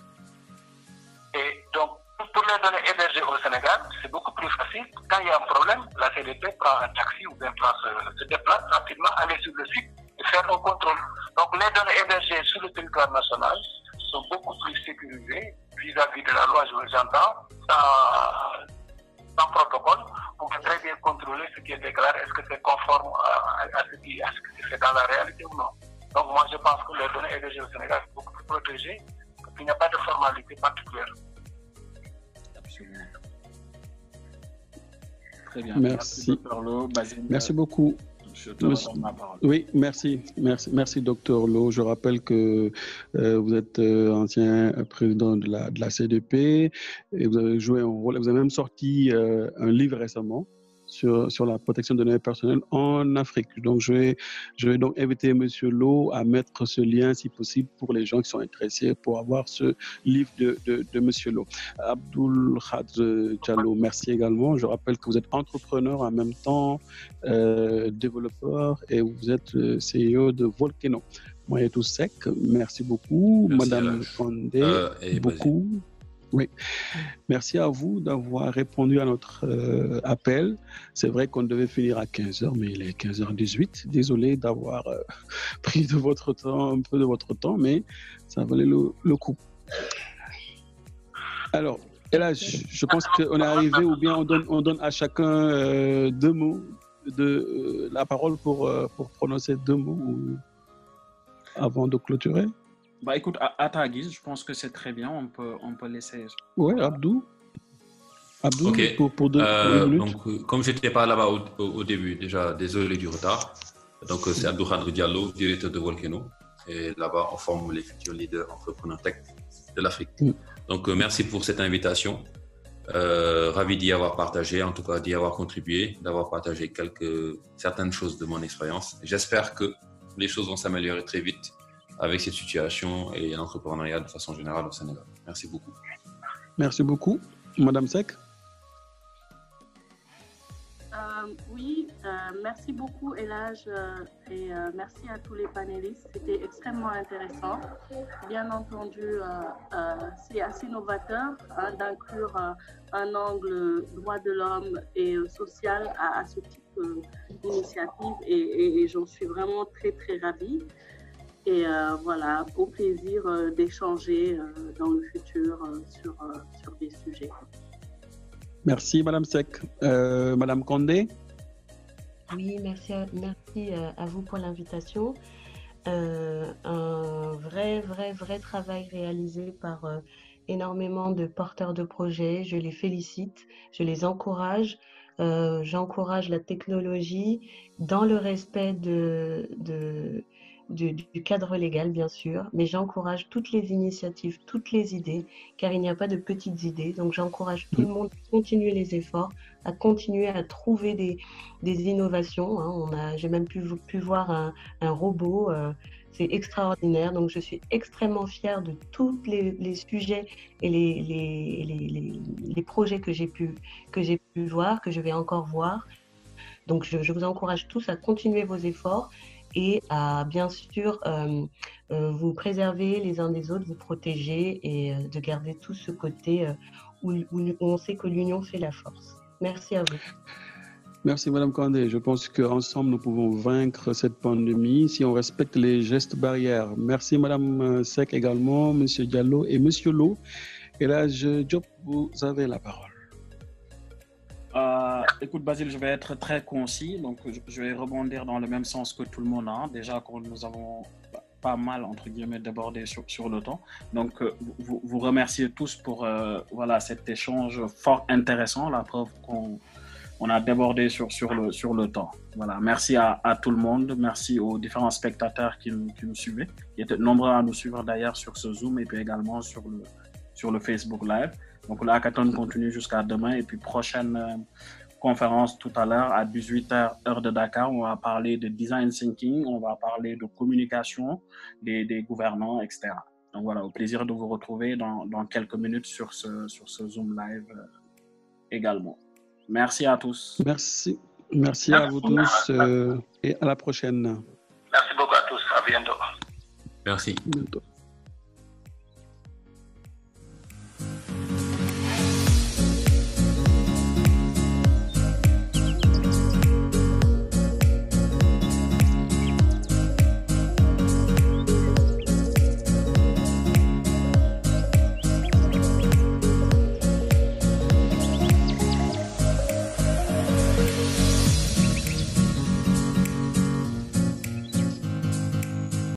Et donc, pour les données hébergées au Sénégal, c'est beaucoup plus facile. Quand il y a un problème, la CDP prend un taxi ou bien se déplace rapidement, aller sur le site et faire un contrôle. Donc, les données hébergées sur le territoire national sont beaucoup plus sécurisées vis-à-vis de la loi, j'entends, sans protocole. On peut très bien contrôler ce qui est déclaré, est-ce que c'est conforme à ce qui est dans la réalité ou non. Donc, moi, je pense que les données hébergées au Sénégal sont beaucoup plus protégées, parce qu'il n'y a pas de formalité particulière. Absolument. Très bien. Merci. Merci beaucoup. Je te redonne la parole. Oui, merci, Dr Lo. Je rappelle que vous êtes ancien président de la CDP et vous avez joué un rôle. Vous avez même sorti un livre récemment sur la protection des données personnelles en Afrique. Donc, je vais donc inviter M. Lo à mettre ce lien, si possible, pour les gens qui sont intéressés pour avoir ce livre de M. Lo. Abdul Khadr Diallo, merci également. Je rappelle que vous êtes entrepreneur en même temps, développeur, et vous êtes le CEO de Volcano. Marié Toussek, merci beaucoup. Merci, Madame Condé, beaucoup. Oui, merci à vous d'avoir répondu à notre appel. C'est vrai qu'on devait finir à 15h, mais il est 15h18. Désolé d'avoir pris de votre temps, un peu de votre temps, mais ça valait le coup. Alors, et là, je pense qu'on est arrivé, ou bien on donne à chacun 2 mots, la parole pour prononcer 2 mots avant de clôturer. Bah écoute, à ta guise, je pense que c'est très bien, on peut laisser. Oui, Abdou, okay. pour 2 minutes. Donc, comme je n'étais pas là-bas au début, déjà, désolé du retard. Donc, c'est Abdou Khadr Diallo, directeur de Volcano. Et là-bas, on forme les futurs leaders entrepreneurs tech de l'Afrique. Donc, merci pour cette invitation. Ravi d'y avoir partagé, en tout cas d'y avoir contribué, d'avoir partagé certaines choses de mon expérience. J'espère que les choses vont s'améliorer très vite avec cette situation et l'entrepreneuriat de façon générale au Sénégal. Merci beaucoup. Merci beaucoup. Madame Seck. Oui, merci beaucoup Elhaj et merci à tous les panélistes. C'était extrêmement intéressant. Bien entendu, c'est assez novateur d'inclure un angle droit de l'homme et social à ce type d'initiative et j'en suis vraiment très très ravie. Et voilà, au plaisir d'échanger dans le futur sur des sujets. Merci, Madame Seck. Madame Condé. Oui, merci à vous pour l'invitation. Un vrai travail réalisé par énormément de porteurs de projets. Je les félicite, je les encourage. J'encourage la technologie dans le respect du cadre légal, bien sûr, mais j'encourage toutes les initiatives, toutes les idées, car il n'y a pas de petites idées. Donc, j'encourage tout le monde à continuer les efforts, à continuer à trouver des innovations. J'ai même pu voir un robot. C'est extraordinaire. Donc, je suis extrêmement fière de tous les sujets et les projets que j'ai pu voir, que je vais encore voir. Donc, je vous encourage tous à continuer vos efforts et à bien sûr vous préserver les uns des autres, vous protéger et de garder tout ce côté où on sait que l'union fait la force. Merci à vous. Merci Madame Condé. Je pense qu'ensemble nous pouvons vaincre cette pandémie si on respecte les gestes barrières. Merci Madame Seck également, Monsieur Diallo et Monsieur Lo. Et là, Diop, vous avez la parole. Écoute, Basile, je vais être très concis. Donc, je vais rebondir dans le même sens que tout le monde. Déjà, nous avons pas mal, entre guillemets, débordé sur le temps. Donc, vous remerciez tous pour voilà, cet échange fort intéressant, la preuve qu'on a débordé sur le temps. Voilà. Merci à tout le monde. Merci aux différents spectateurs qui nous suivaient. Il y étaient nombreux à nous suivre d'ailleurs sur ce Zoom et puis également sur le Facebook Live. Donc, le hackathon continue jusqu'à demain. Et puis, prochaine conférence tout à l'heure à 18h, heure de Dakar. On va parler de design thinking, on va parler de communication des gouvernants, etc. Donc voilà, au plaisir de vous retrouver dans quelques minutes sur ce Zoom Live également. Merci à tous. Merci. Merci à vous tous et à la prochaine. Merci beaucoup à tous. À bientôt. Merci. À bientôt.